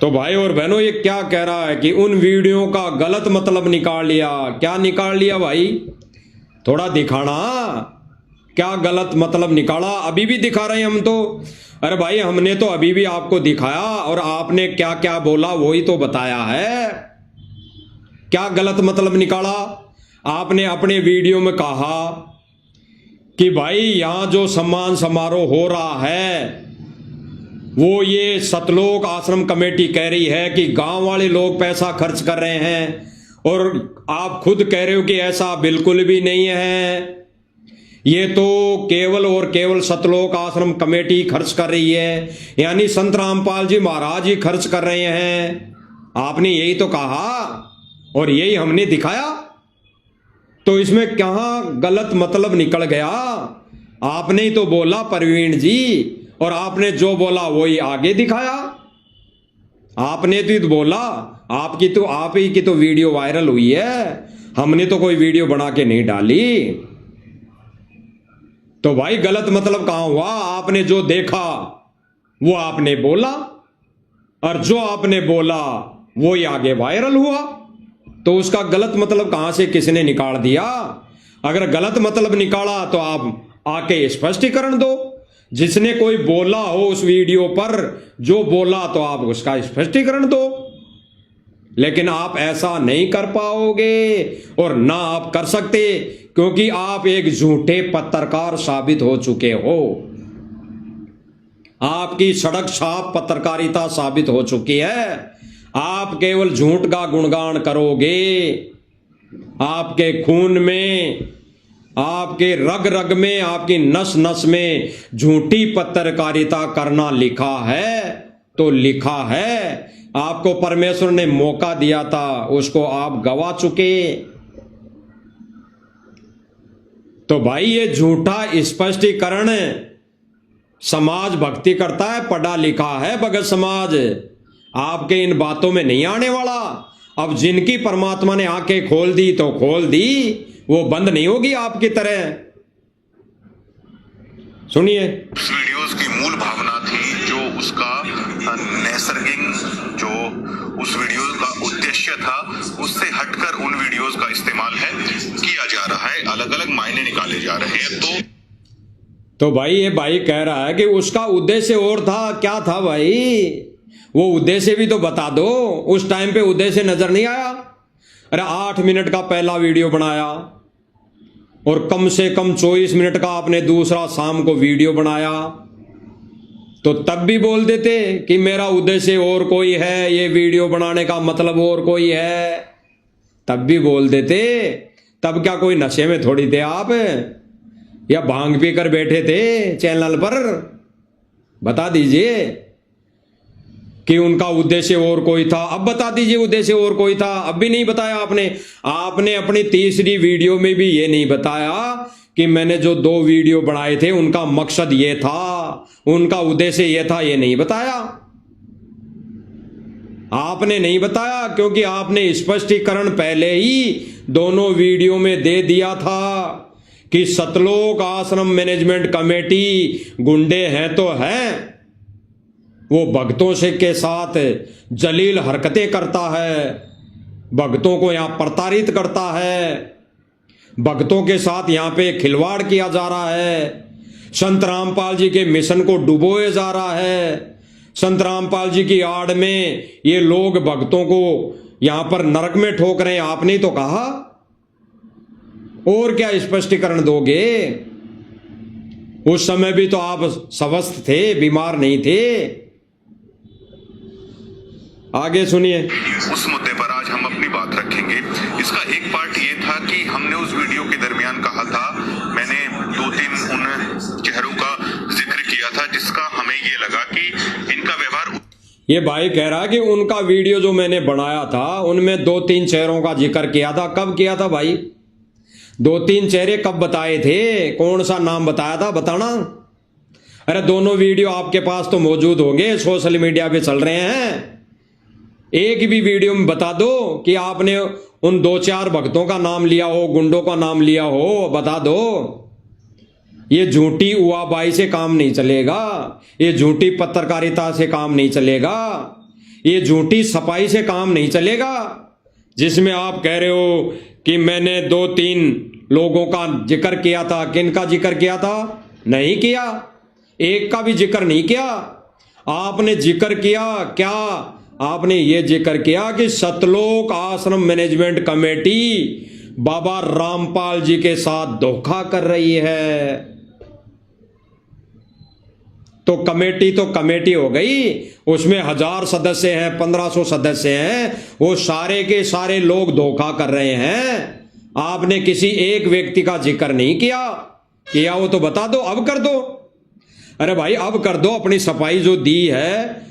तो भाई और बहनों ये क्या कह रहा है कि उन वीडियो का गलत मतलब निकाल लिया। क्या निकाल लिया भाई? थोड़ा दिखाना, क्या गलत मतलब निकाला? अभी भी दिखा रहे हैं हम तो। अरे भाई हमने तो अभी भी आपको दिखाया, और आपने क्या क्या बोला वही तो बताया है। क्या गलत मतलब निकाला? आपने अपने वीडियो में कहा कि भाई यहां जो सम्मान समारोह हो रहा है वो ये सतलोक आश्रम कमेटी कह रही है कि गांव वाले लोग पैसा खर्च कर रहे हैं, और आप खुद कह रहे हो कि ऐसा बिल्कुल भी नहीं है। ये तो केवल और केवल सतलोक आश्रम कमेटी खर्च कर रही है, यानी संत रामपाल जी महाराज ही खर्च कर रहे हैं। आपने यही तो कहा और यही हमने दिखाया। तो इसमें कहां गलत मतलब निकल गया? आपने ही तो बोला प्रवीण जी, और आपने जो बोला वही आगे दिखाया। आपने तो बोला, आप ही की तो वीडियो वायरल हुई है, हमने तो कोई वीडियो बना के नहीं डाली। तो भाई गलत मतलब कहां हुआ? आपने जो देखा वो आपने बोला, और जो आपने बोला वो ही आगे वायरल हुआ। तो उसका गलत मतलब कहां से किसने निकाल दिया? अगर गलत मतलब निकाला तो आप आके स्पष्टीकरण दो। जिसने कोई बोला हो उस वीडियो पर जो बोला, तो आप उसका स्पष्टीकरण दो। लेकिन आप ऐसा नहीं कर पाओगे और ना आप कर सकते, क्योंकि आप एक झूठे पत्रकार साबित हो चुके हो। आपकी सड़क छाप पत्रकारिता साबित हो चुकी है। आप केवल झूठ का गुणगान करोगे। आपके खून में, आपके रग रग में, आपकी नस नस में झूठी पत्रकारिता करना लिखा है तो लिखा है। आपको परमेश्वर ने मौका दिया था, उसको आप गवा चुके। तो भाई ये झूठा स्पष्टीकरण समाज भक्ति करता है, पढ़ा लिखा है भगत समाज, आपके इन बातों में नहीं आने वाला। अब जिनकी परमात्मा ने आंखें खोल दी तो खोल दी, वो बंद नहीं होगी आपकी तरह। सुनिए। उस वीडियोस की मूल भावना थी, जो उसका नैसर्गिक, जो उस वीडियो का उद्देश्य था, उससे हटकर उन वीडियोस का इस्तेमाल है किया जा रहा है, अलग अलग मायने निकाले जा रहे हैं। तो भाई ये भाई कह रहा है कि उसका उद्देश्य और था। क्या था भाई? वो उद्देश्य भी तो बता दो। उस टाइम पे उद्देश्य नजर नहीं आया? अरे 8 मिनट का पहला वीडियो बनाया और कम से कम 24 मिनट का आपने दूसरा शाम को वीडियो बनाया, तो तब भी बोल देते कि मेरा उद्देश्य और कोई है, ये वीडियो बनाने का मतलब और कोई है, तब भी बोल देते। तब क्या कोई नशे में थोड़ी थे आप, या भांग पी कर बैठे थे चैनल पर? बता दीजिए कि उनका उद्देश्य और कोई था। अब बता दीजिए उद्देश्य और कोई था। अब भी नहीं बताया आपने। आपने अपनी तीसरी वीडियो में भी ये नहीं बताया कि मैंने जो 2 वीडियो बनाए थे उनका मकसद ये था, उनका उद्देश्य ये था, ये नहीं बताया। आपने नहीं बताया क्योंकि आपने स्पष्टीकरण पहले ही दोनों वीडियो में दे दिया था कि सतलोक आश्रम मैनेजमेंट कमेटी गुंडे हैं तो हैं, वो भक्तों से के साथ जलील हरकतें करता है, भक्तों को यहां प्रताड़ित करता है, भक्तों के साथ यहां पे खिलवाड़ किया जा रहा है, संत रामपाल जी के मिशन को डुबोए जा रहा है, संत रामपाल जी की आड़ में ये लोग भक्तों को यहां पर नरक में ठोक रहे हैं। आपने तो कहा। और क्या स्पष्टीकरण दोगे? उस समय भी तो आप स्वस्थ थे, बीमार नहीं थे। आगे सुनिए। उस मुद्दे पर आज हम अपनी बात रखेंगे। इसका एक पार्ट ये था कि हमने उस वीडियो के दरमियान कहा था, मैंने 2-3 उन चेहरों का जिक्र किया था जिसका हमें ये लगा कि इनका व्यवहार। ये भाई कह रहा है कि उनका वीडियो जो मैंने बनाया था उनमें 2-3 चेहरों का जिक्र किया था। कब किया था भाई? 2-3 चेहरे कब बताए थे? कौन सा नाम बताया था? बताना। अरे दोनों वीडियो आपके पास तो मौजूद होंगे, सोशल मीडिया पे चल रहे हैं। एक भी वीडियो में बता दो कि आपने उन 2-4 भक्तों का नाम लिया हो, गुंडों का नाम लिया हो, बता दो। ये झूठी उआबाई से काम नहीं चलेगा, ये झूठी पत्रकारिता से काम नहीं चलेगा, ये झूठी सफाई से काम नहीं चलेगा, जिसमें आप कह रहे हो कि मैंने 2-3 लोगों का जिक्र किया था। किन का जिक्र किया था? नहीं किया, एक का भी जिक्र नहीं किया। आपने जिक्र किया क्या? आपने ये जिक्र किया कि सतलोक आश्रम मैनेजमेंट कमेटी बाबा रामपाल जी के साथ धोखा कर रही है। तो कमेटी हो गई, उसमें 1000 सदस्य हैं, 1500 सदस्य हैं, वो सारे के सारे लोग धोखा कर रहे हैं। आपने किसी एक व्यक्ति का जिक्र नहीं किया हो तो बता दो, अब कर दो। अरे भाई अब कर दो, अपनी सफाई जो दी है।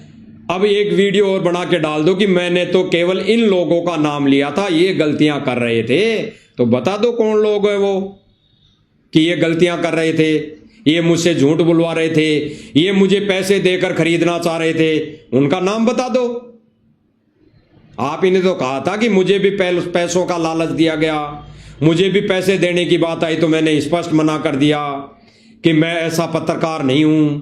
अब एक वीडियो और बना के डाल दो कि मैंने तो केवल इन लोगों का नाम लिया था, ये गलतियां कर रहे थे। तो बता दो कौन लोग हैं वो कि ये गलतियां कर रहे थे, ये मुझसे झूठ बुलवा रहे थे, ये मुझे पैसे देकर खरीदना चाह रहे थे। उनका नाम बता दो। आप ही ने तो कहा था कि मुझे भी पैसों का लालच दिया गया, मुझे भी पैसे देने की बात आई तो मैंने स्पष्ट मना कर दिया कि मैं ऐसा पत्रकार नहीं हूं।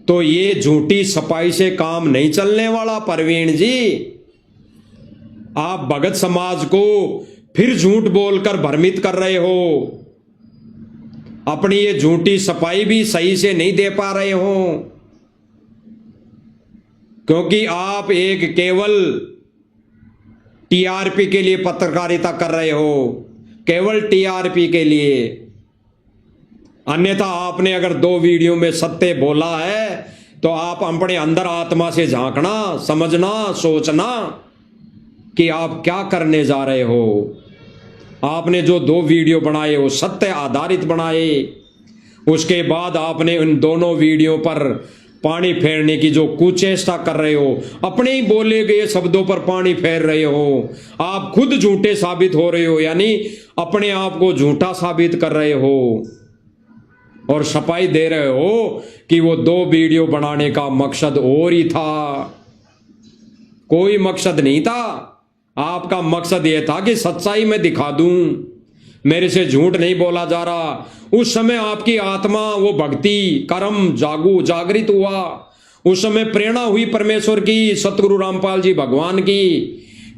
तो ये झूठी सफाई से काम नहीं चलने वाला प्रवीण जी। आप भगत समाज को फिर झूठ बोलकर भ्रमित कर रहे हो, अपनी ये झूठी सफाई भी सही से नहीं दे पा रहे हो, क्योंकि आप एक केवल टीआरपी के लिए पत्रकारिता कर रहे हो, केवल टीआरपी के लिए। अन्यथा आपने अगर 2 वीडियो में सत्य बोला है तो आप अपने अंदर आत्मा से झांकना, समझना, सोचना कि आप क्या करने जा रहे हो। आपने जो 2 वीडियो बनाए वो सत्य आधारित बनाए, उसके बाद आपने उन दोनों वीडियो पर पानी फेरने की जो कुचेष्टा कर रहे हो, अपने ही बोले गए शब्दों पर पानी फेर रहे हो, आप खुद झूठे साबित हो रहे हो, यानी अपने आप को झूठा साबित कर रहे हो और सफाई दे रहे हो कि वो 2 वीडियो बनाने का मकसद और ही था, कोई मकसद नहीं था। आपका मकसद यह था कि सच्चाई में दिखा दूं, मेरे से झूठ नहीं बोला जा रहा। उस समय आपकी आत्मा, वो भक्ति कर्म जागृत हुआ, उस समय प्रेरणा हुई परमेश्वर की, सतगुरु रामपाल जी भगवान की,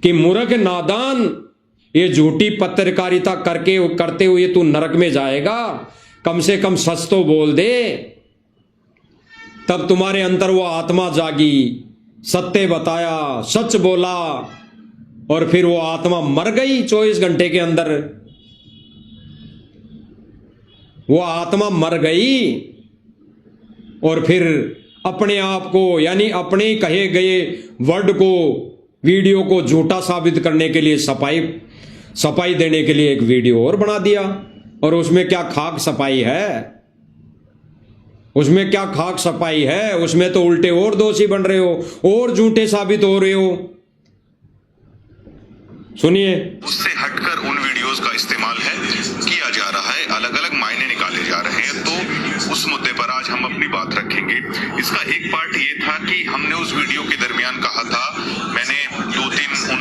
कि मूर्ख नादान, ये झूठी पत्रकारिता करते हुए तू नरक में जाएगा, कम से कम सच तो बोल दे। तब तुम्हारे अंदर वो आत्मा जागी, सत्य बताया, सच बोला, और फिर वो आत्मा मर गई 24 घंटे के अंदर। वो आत्मा मर गई और फिर अपने आप को, यानी अपने ही कहे गए वर्ड को, वीडियो को झूठा साबित करने के लिए सफाई देने के लिए एक वीडियो और बना दिया। और उसमें क्या खाक सफाई है, उसमें क्या खाक सफाई है, उसमें तो उल्टे और दोषी बन रहे हो और झूठे साबित हो रहे हो। सुनिए। उससे हटकर उन वीडियोस का इस्तेमाल है किया जा रहा है, अलग अलग मायने निकाले जा रहे हैं। तो उस मुद्दे पर आज हम अपनी बात रखेंगे। इसका एक पार्ट ये था कि हमने उस वीडियो के दरमियान कहा था, मैंने 2-3 उन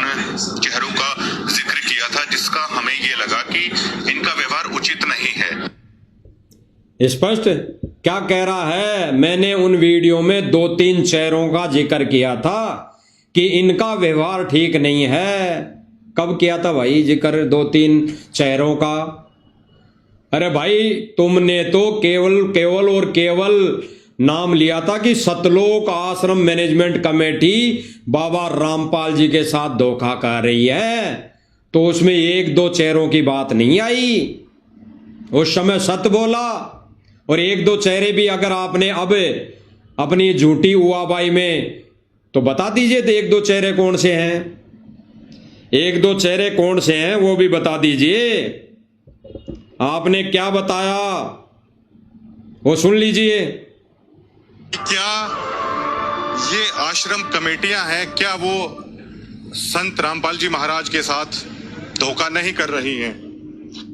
चेहरों का जिक्र किया था जिसका हमें ये लगा कि इनका व्यवहार उचित नहीं है। स्पष्ट क्या कह रहा है? मैंने उन वीडियो में 2-3 चेहरों का जिक्र किया था कि इनका व्यवहार ठीक नहीं है। कब किया था भाई जिक्र 2-3 चेहरों का? अरे भाई तुमने तो केवल नाम लिया था कि सतलोक आश्रम मैनेजमेंट कमेटी बाबा रामपाल जी के साथ धोखा कर रही है, तो उसमें 1-2 चेहरों की बात नहीं आई। उस समय सत्य बोला। और 1-2 चेहरे भी अगर आपने अब अपनी झूठी हुआबाई में, तो बता दीजिए तो 1-2 चेहरे कौन से हैं, 1-2 चेहरे कौन से हैं वो भी बता दीजिए। आपने क्या बताया वो सुन लीजिए। क्या ये आश्रम कमेटियां हैं, क्या वो संत रामपाल जी महाराज के साथ धोखा नहीं कर रही हैं?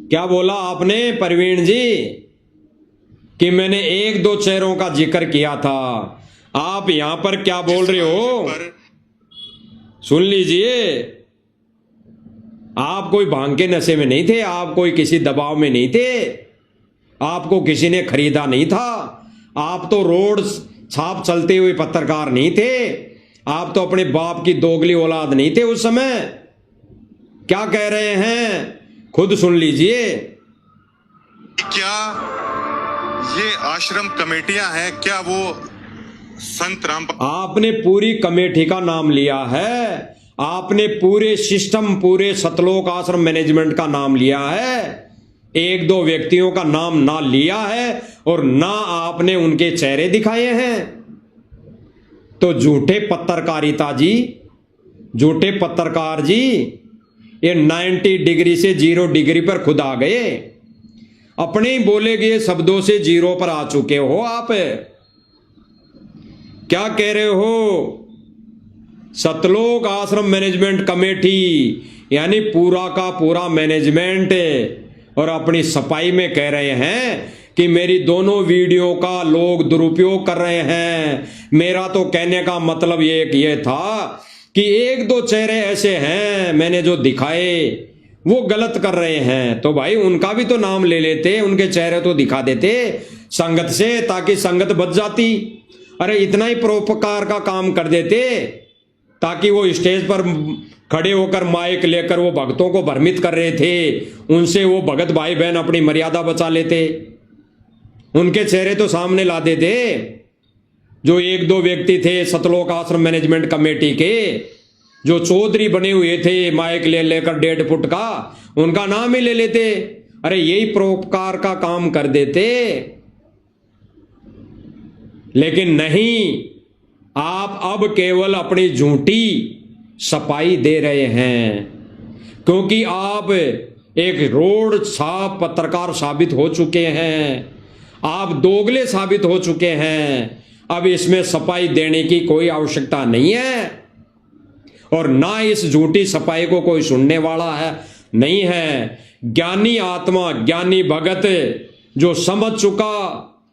क्या बोला आपने प्रवीण जी कि मैंने 1-2 चेहरों का जिक्र किया था? आप यहां पर क्या बोल रहे हो सुन लीजिए। आप कोई भांग के नशे में नहीं थे, आप कोई किसी दबाव में नहीं थे, आपको किसी ने खरीदा नहीं था, आप तो रोड छाप चलते हुए पत्रकार नहीं थे, आप तो अपने बाप की दोगली औलाद नहीं थे उस समय। क्या कह रहे हैं खुद सुन लीजिए। क्या ये आश्रम कमेटियां हैं, क्या वो संत रामपाल? आपने पूरी कमेटी का नाम लिया है, आपने पूरे सिस्टम, पूरे सतलोक आश्रम मैनेजमेंट का नाम लिया है, 1-2 व्यक्तियों का नाम ना लिया है और ना आपने उनके चेहरे दिखाए हैं। तो झूठे पत्रकारिता जी, झूठे पत्रकार जी, ये 90 डिग्री से 0 डिग्री पर खुद आ गए, अपने ही बोले गए शब्दों से 0 पर आ चुके हो आप। क्या कह रहे हो? सतलोक आश्रम मैनेजमेंट कमेटी यानी पूरा का पूरा मैनेजमेंट, और अपनी सफाई में कह रहे हैं कि मेरी दोनों वीडियो का लोग दुरुपयोग कर रहे हैं। मेरा तो कहने का मतलब ये था कि 1-2 चेहरे ऐसे हैं मैंने जो दिखाए वो गलत कर रहे हैं, तो भाई उनका भी तो नाम ले लेते, उनके चेहरे तो दिखा देते संगत से, ताकि संगत बच जाती। अरे इतना ही परोपकार का काम कर देते ताकि वो स्टेज पर खड़े होकर माइक लेकर वो भक्तों को भ्रमित कर रहे थे, उनसे वो भगत भाई बहन अपनी मर्यादा बचा लेते, उनके चेहरे तो सामने ला देते। जो एक दो व्यक्ति थे सतलोक आश्रम मैनेजमेंट कमेटी के, जो चौधरी बने हुए थे माइक ले लेकर 1.5 फुट का, उनका नाम ही ले लेते। अरे यही परोपकार का काम कर देते, लेकिन नहीं, आप अब केवल अपनी झूठी सफाई दे रहे हैं, क्योंकि आप एक रोड साफ पत्रकार साबित हो चुके हैं, आप दोगले साबित हो चुके हैं। अब इसमें सफाई देने की कोई आवश्यकता नहीं है, और ना इस झूठी सफाई को कोई सुनने वाला है नहीं है। ज्ञानी आत्मा, ज्ञानी भगत जो समझ चुका,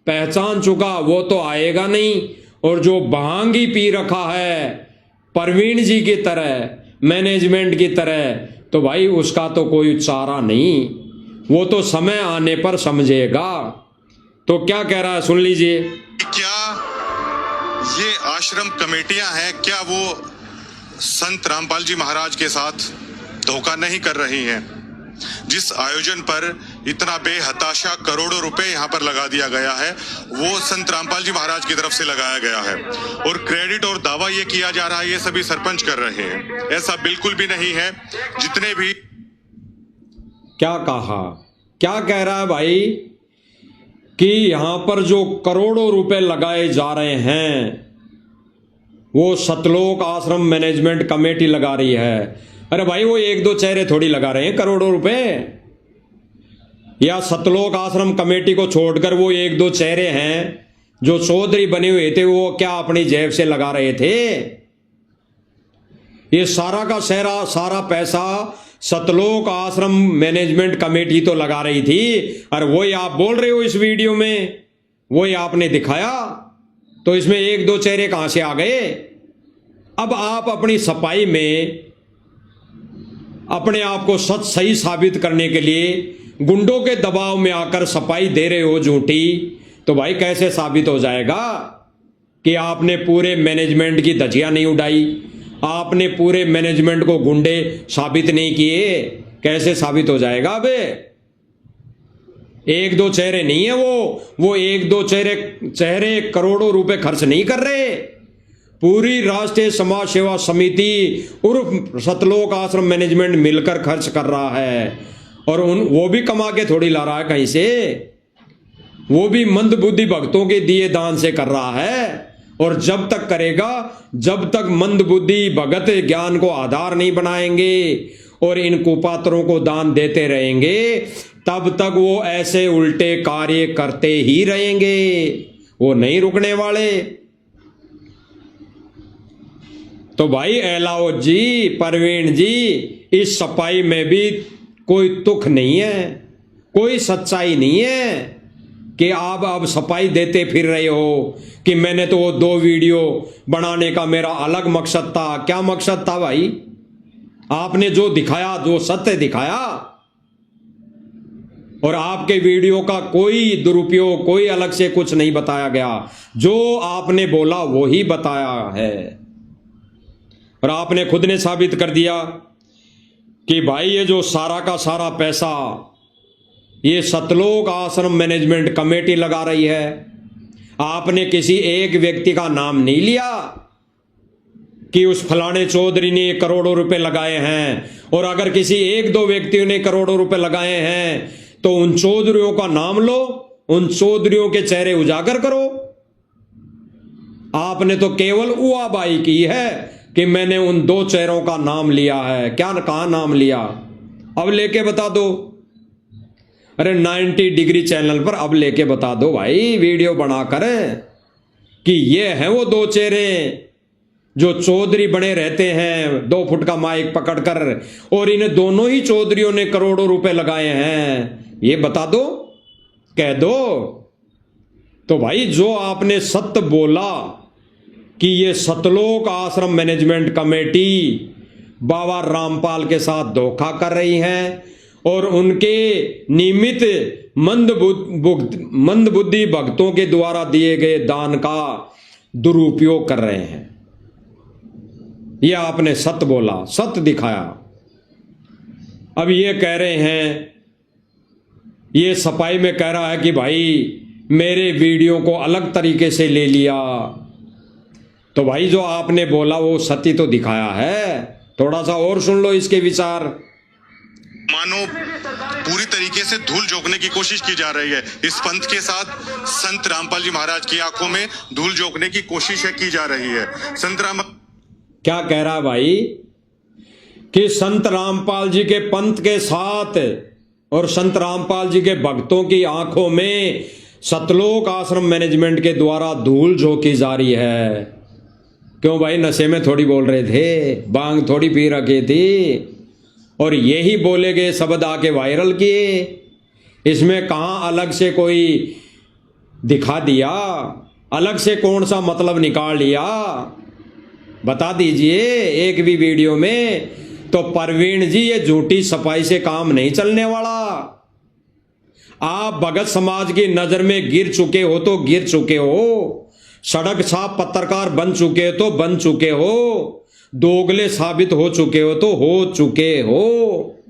पहचान चुका, वो तो आएगा नहीं, और जो भांगी पी रखा है प्रवीण जी की तरह, मैनेजमेंट की तरह, तो भाई उसका तो कोई चारा नहीं, वो तो समय आने पर समझेगा। तो क्या कह रहा है सुन लीजिए। क्या ये आश्रम कमेटियां हैं, क्या वो संत रामपाल जी महाराज के साथ धोखा नहीं कर रही हैं? जिस आयोजन पर इतना बेहताशा करोड़ों रुपए यहाँ पर लगा दिया गया है, वो संत रामपाल जी महाराज की तरफ से लगाया गया है, और क्रेडिट और दावा ये किया जा रहा है ये सभी सरपंच कर रहे हैं। ऐसा बिल्कुल भी नहीं है। जितने भी क्या कहा, क्या कह रहा है भाई कि यहां पर जो करोड़ों रुपए लगाए जा रहे हैं वो सतलोक आश्रम मैनेजमेंट कमेटी लगा रही है। अरे भाई वो एक दो चेहरे थोड़ी लगा रहे हैं करोड़ों रुपए, या सतलोक आश्रम कमेटी को छोड़कर वो एक दो चेहरे हैं जो चौधरी बने हुए थे, वो क्या अपनी जेब से लगा रहे थे? ये सारा का सारा पैसा सतलोक आश्रम मैनेजमेंट कमेटी तो लगा रही थी। और वही आप बोल रहे हो इस वीडियो में, वही आपने दिखाया, तो इसमें एक दो चेहरे कहां से आ गए? अब आप अपनी सफाई में अपने आप को सही साबित करने के लिए गुंडों के दबाव में आकर सफाई दे रहे हो झूठी, तो भाई कैसे साबित हो जाएगा कि आपने पूरे मैनेजमेंट की धज्जियां नहीं उड़ाई, आपने पूरे मैनेजमेंट को गुंडे साबित नहीं किए? कैसे साबित हो जाएगा? अबे एक दो चेहरे नहीं है वो एक दो चेहरे करोड़ों रुपए खर्च नहीं कर रहे। पूरी राष्ट्रीय समाज सेवा समिति उर्फ सतलोक आश्रम मैनेजमेंट मिलकर खर्च कर रहा है, और वो भी कमा के थोड़ी ला रहा है कहीं से, वो भी मंद बुद्धि भक्तों के दिए दान से कर रहा है। और जब तक करेगा, जब तक मंद बुद्धि भगत ज्ञान को आधार नहीं बनाएंगे और इन कुपात्रों को दान देते रहेंगे, तब तक वो ऐसे उल्टे कार्य करते ही रहेंगे, वो नहीं रुकने वाले। तो भाई एलाओ जी, प्रवीण जी, इस सफाई में भी कोई तुक नहीं है, कोई सच्चाई नहीं है कि आप अब सफाई देते फिर रहे हो कि मैंने तो वो 2 वीडियो बनाने का मेरा अलग मकसद था। क्या मकसद था भाई? आपने जो दिखाया, जो सत्य दिखाया, और आपके वीडियो का कोई दुरुपयोग, कोई अलग से कुछ नहीं बताया गया, जो आपने बोला वो ही बताया है। और आपने खुद ने साबित कर दिया कि भाई ये जो सारा का सारा पैसा ये सतलोक आश्रम मैनेजमेंट कमेटी लगा रही है। आपने किसी एक व्यक्ति का नाम नहीं लिया कि उस फलाने चौधरी ने करोड़ों रुपए लगाए हैं, और अगर किसी एक दो व्यक्तियों ने करोड़ों रुपए लगाए हैं तो उन चौधरियों का नाम लो, उन चौधरियों के चेहरे उजागर करो। आपने तो केवल उआबाई की है कि मैंने उन 2 चेहरों का नाम लिया है। क्या, कहां नाम लिया? अब लेके बता दो। अरे 90 डिग्री चैनल पर अब लेके बता दो भाई, वीडियो बनाकर, कि ये हैं वो 2 चेहरे जो चौधरी बने रहते हैं 2 फुट का माइक पकड़कर, और इन दोनों ही चौधरियों ने करोड़ों रुपए लगाए हैं। ये बता दो, कह दो। तो भाई जो आपने सत्य बोला कि ये सतलोक आश्रम मैनेजमेंट कमेटी बाबा रामपाल के साथ धोखा कर रही है और उनके नियमित मंद बुद्धि भक्तों के द्वारा दिए गए दान का दुरुपयोग कर रहे हैं, यह आपने सत्य बोला, सत्य दिखाया। अब ये कह रहे हैं, ये सफाई में कह रहा है कि भाई मेरे वीडियो को अलग तरीके से ले लिया, तो भाई जो आपने बोला वो सत्य तो दिखाया है, थोड़ा सा और सुन लो इसके विचार। मानो पूरी तरीके से धूल झोंकने की कोशिश की जा रही है। इस पंथ के साथ संत रामपाल जी महाराज की आंखों में धूल झोंकने की कोशिश की जा रही है। संत राम क्या कह रहा है भाई कि संत रामपाल जी के पंथ के साथ और संत रामपाल जी के भक्तों की आंखों में सतलोक आश्रम मैनेजमेंट के द्वारा धूल झोंकी जा रही है। क्यों भाई, नशे में थोड़ी बोल रहे थे, बांग थोड़ी पी रखी थी, और यही बोले गए शब्द आके वायरल किए। इसमें कहां अलग से कोई दिखा दिया, अलग से कौन सा मतलब निकाल लिया, बता दीजिए एक भी वीडियो में। तो प्रवीण जी, ये झूठी सफाई से काम नहीं चलने वाला। आप भगत समाज की नजर में गिर चुके हो तो गिर चुके हो, सड़क छाप पत्रकार बन चुके हो तो बन चुके हो, दोगले साबित हो चुके हो तो हो चुके हो।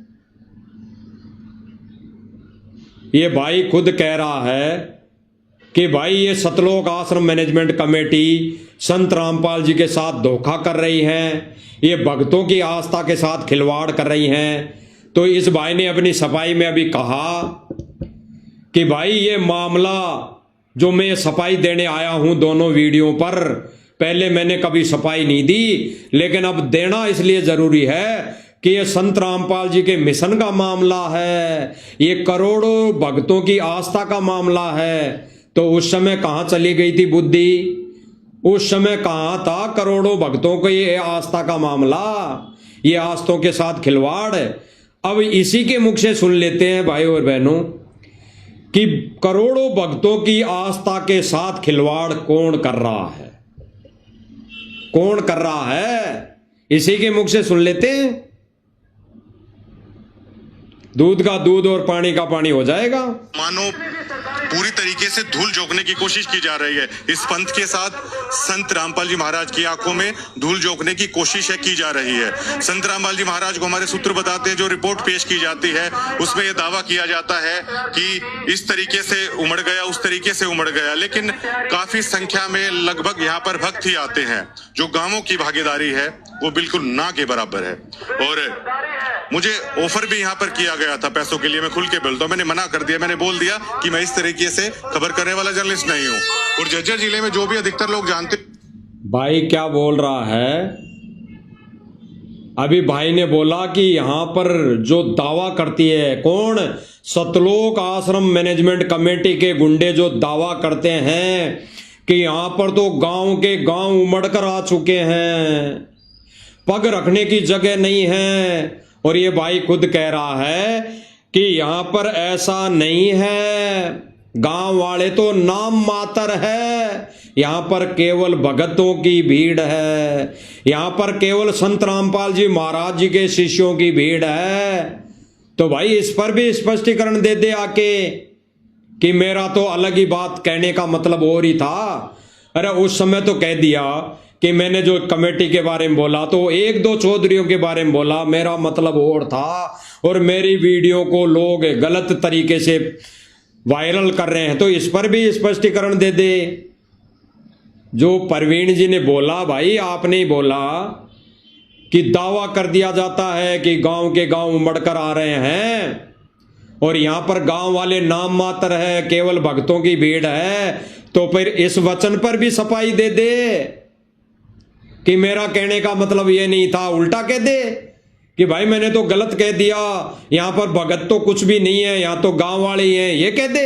ये भाई खुद कह रहा है कि भाई ये सतलोक आश्रम मैनेजमेंट कमेटी संत रामपाल जी के साथ धोखा कर रही है, ये भक्तों की आस्था के साथ खिलवाड़ कर रही हैं। तो इस भाई ने अपनी सफाई में अभी कहा कि भाई ये मामला जो मैं सफाई देने आया हूं दोनों वीडियो पर, पहले मैंने कभी सफाई नहीं दी, लेकिन अब देना इसलिए जरूरी है कि ये संत रामपाल जी के मिशन का मामला है, ये करोड़ों भक्तों की आस्था का मामला है। तो उस समय कहां चली गई थी बुद्धि, उस समय कहां था करोड़ों भक्तों को ये आस्था का मामला, ये आस्थों के साथ खिलवाड़। अब इसी के मुख से सुन लेते हैं भाई और बहनों कि करोड़ों भक्तों की आस्था के साथ खिलवाड़ कौन कर रहा है, कौन कर रहा है, इसी के मुख से सुन लेते हैं। दूध का दूध और पानी का पानी हो जाएगा। मानो पूरी तरीके से धूल झोंकने की कोशिश की जा रही है। इस पंथ के साथ संत रामपाल जी महाराज की आंखों में धूल झोंकने की कोशिश की जा रही है। संत रामपाल जी महाराज को हमारे सूत्र बताते हैं, जो रिपोर्ट पेश की जाती है उसमें यह दावा किया जाता है कि इस तरीके से उमड़ गया, उस तरीके से उमड़ गया, लेकिन काफी संख्या में लगभग यहाँ पर भक्त ही आते हैं। जो गांवों की भागीदारी है वो बिल्कुल ना के बराबर है। और मुझे ऑफर भी यहाँ पर किया गया था पैसों के लिए, मैं खुल के बोलता हूँ, मैंने मना कर दिया। मैंने बोल दिया कि मैं इस तरीके से खबर करने वाला जर्नलिस्ट नहीं हूँ। और झज्जर जिले में जो भी अधिकतर लोग जानते, भाई क्या बोल रहा है, अभी भाई ने बोला कि यहां पर जो दावा करती है कौन, सतलोक आश्रम मैनेजमेंट कमेटी के गुंडे जो दावा करते हैं कि यहां पर तो गांव के गांव उमड़ कर आ चुके हैं, पग रखने की जगह नहीं है। और ये भाई खुद कह रहा है कि यहां पर ऐसा नहीं है, गांव वाले तो नाम मात्र है, यहां पर केवल भगतों की भीड़ है, यहां पर केवल संत रामपाल जी महाराज जी के शिष्यों की भीड़ है। तो भाई इस पर भी स्पष्टीकरण दे दे आके कि मेरा तो अलग ही बात कहने का मतलब और ही था। अरे उस समय तो कह दिया कि मैंने जो कमेटी के बारे में बोला तो एक दो चौधरियों के बारे में बोला, मेरा मतलब और था, और मेरी वीडियो को लोग गलत तरीके से वायरल कर रहे हैं। तो इस पर भी स्पष्टीकरण दे दे। जो प्रवीण जी ने बोला, भाई आपने ही बोला कि दावा कर दिया जाता है कि गांव के गांव उमड़ कर आ रहे हैं और यहां पर गांव वाले नाम मात्र है, केवल भक्तों की भीड़ है। तो फिर इस वचन पर भी सफाई दे दे कि मेरा कहने का मतलब ये नहीं था, उल्टा कह दे कि भाई मैंने तो गलत कह दिया, यहां पर भगत तो कुछ भी नहीं है, यहां तो गांव वाले ही हैं, ये कह दे।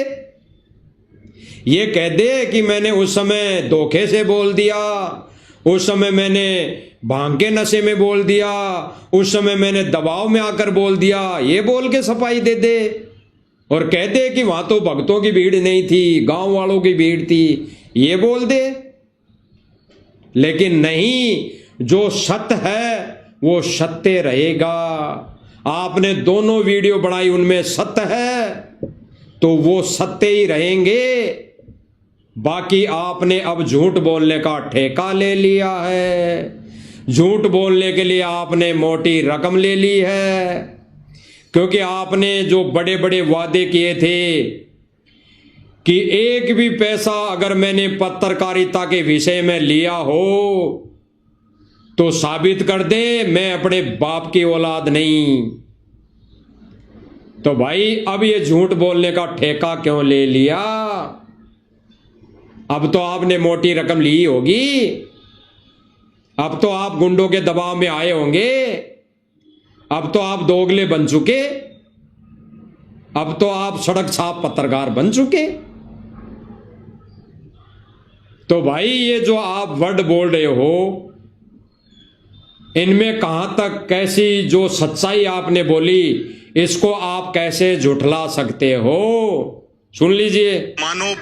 ये कह दे कि मैंने उस समय धोखे से बोल दिया, उस समय मैंने भांग के नशे में बोल दिया, उस समय मैंने दबाव में आकर बोल दिया, ये बोल के सफाई दे दे। और कह दे कि वहां तो भक्तों की भीड़ नहीं थी, गांव वालों की भीड़ थी, ये बोल दे। लेकिन नहीं, जो सत्य है वो सत्य रहेगा। आपने दोनों वीडियो बनाई, उनमें सत्य है तो वो सत्य ही रहेंगे। बाकी आपने अब झूठ बोलने का ठेका ले लिया है, झूठ बोलने के लिए आपने मोटी रकम ले ली है, क्योंकि आपने जो बड़े बड़े वादे किए थे कि एक भी पैसा अगर मैंने पत्रकारिता के विषय में लिया हो तो साबित कर दे, मैं अपने बाप की औलाद नहीं। तो भाई अब ये झूठ बोलने का ठेका क्यों ले लिया? अब तो आपने मोटी रकम ली होगी, अब तो आप गुंडों के दबाव में आए होंगे, अब तो आप दोगले बन चुके, अब तो आप सड़क छाप पत्रकार बन चुके। तो भाई ये जो आप वर्ड बोल रहे हो, इनमें कहां तक कैसी जो सच्चाई आपने बोली, इसको आप कैसे झुठला सकते हो? सुन लीजिए। मानो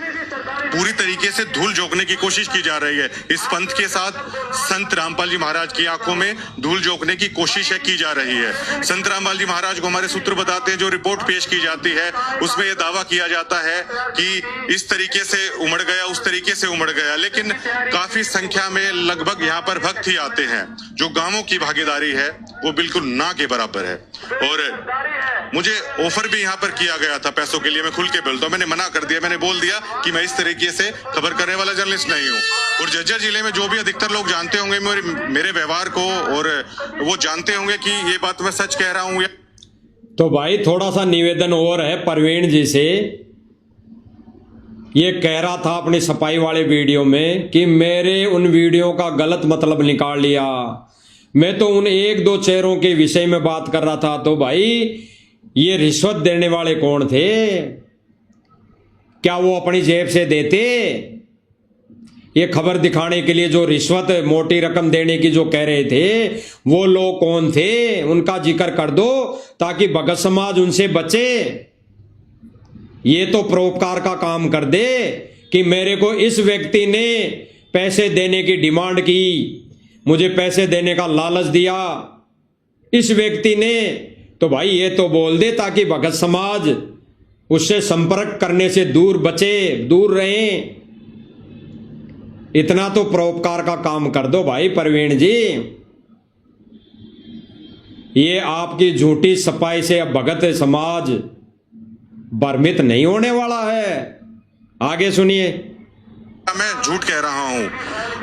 पूरी तरीके से धूल झोंकने की कोशिश की जा रही है। इस पंथ के साथ संत रामपाल जी महाराज की आंखों में धूल झोंकने की कोशिश की जा रही है। संत रामपाल जी महाराज को हमारे सूत्र बताते हैं, जो रिपोर्ट पेश की जाती है उसमें यह दावा किया जाता है कि इस तरीके से उमड़ गया, उस तरीके से उमड़ गया, लेकिन काफी संख्या में लगभग यहाँ पर भक्त ही आते हैं। जो गांवों की भागीदारी है वो बिल्कुल ना के बराबर है। और मुझे ऑफर भी यहाँ पर किया गया था पैसों के लिए, मैं खुल के बोलता हूँ, मैंने मना कर दिया। मैंने बोल दिया कि मैं इस तरीके से खबर करने वाला जर्नलिस्ट नहीं हूँ। और झज्जर जिले में जो भी अधिकतर लोग जानते होंगे मेरे व्यवहार को, और वो जानते होंगे कि ये बात मैं सच कह रहा हूँ। तो भाई थोड़ा सा निवेदन और है प्रवीण जी से। ये कह रहा था अपनी सफाई वाले वीडियो में कि मेरे उन वीडियो का गलत मतलब निकाल लिया, मैं तो उन एक दो चेहरों के विषय में बात कर रहा था। तो भाई ये रिश्वत देने वाले कौन थे? क्या वो अपनी जेब से देते? ये खबर दिखाने के लिए जो रिश्वत मोटी रकम देने की जो कह रहे थे, वो लोग कौन थे? उनका जिक्र कर दो ताकि भगत समाज उनसे बचे। ये तो परोपकार का काम कर दे कि मेरे को इस व्यक्ति ने पैसे देने की डिमांड की, मुझे पैसे देने का लालच दिया इस व्यक्ति ने, तो भाई ये तो बोल दे ताकि भगत समाज उससे संपर्क करने से दूर बचे, दूर रहे। इतना तो परोपकार का काम कर दो भाई प्रवीण जी। ये आपकी झूठी सफाई से अब भगत समाज भ्रमित नहीं होने वाला है। आगे सुनिए। मैं झूठ कह रहा हूं,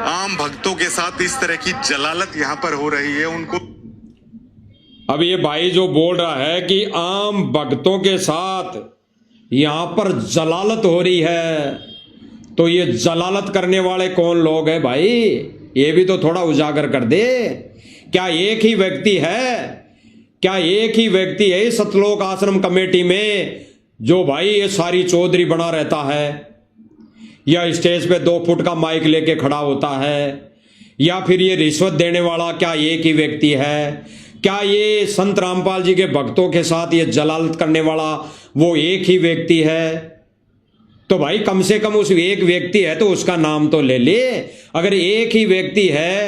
आम भक्तों के साथ इस तरह की जलालत यहां पर हो रही है। उनको अब ये भाई जो बोल रहा है कि आम भक्तों के साथ यहां पर जलालत हो रही है, तो ये जलालत करने वाले कौन लोग हैं भाई? ये भी तो थोड़ा उजागर कर दे। क्या एक ही व्यक्ति है? क्या एक ही व्यक्ति है सतलोक आश्रम कमेटी में जो भाई ये सारी चौधरी बना रहता है, या स्टेज पे 2 फुट का माइक लेके खड़ा होता है, या फिर ये रिश्वत देने वाला क्या एक ही व्यक्ति है? क्या ये संत रामपाल जी के भक्तों के साथ ये जलालत करने वाला वो एक ही व्यक्ति है? तो भाई कम से कम उस एक व्यक्ति है तो उसका नाम तो ले ले। अगर एक ही व्यक्ति है,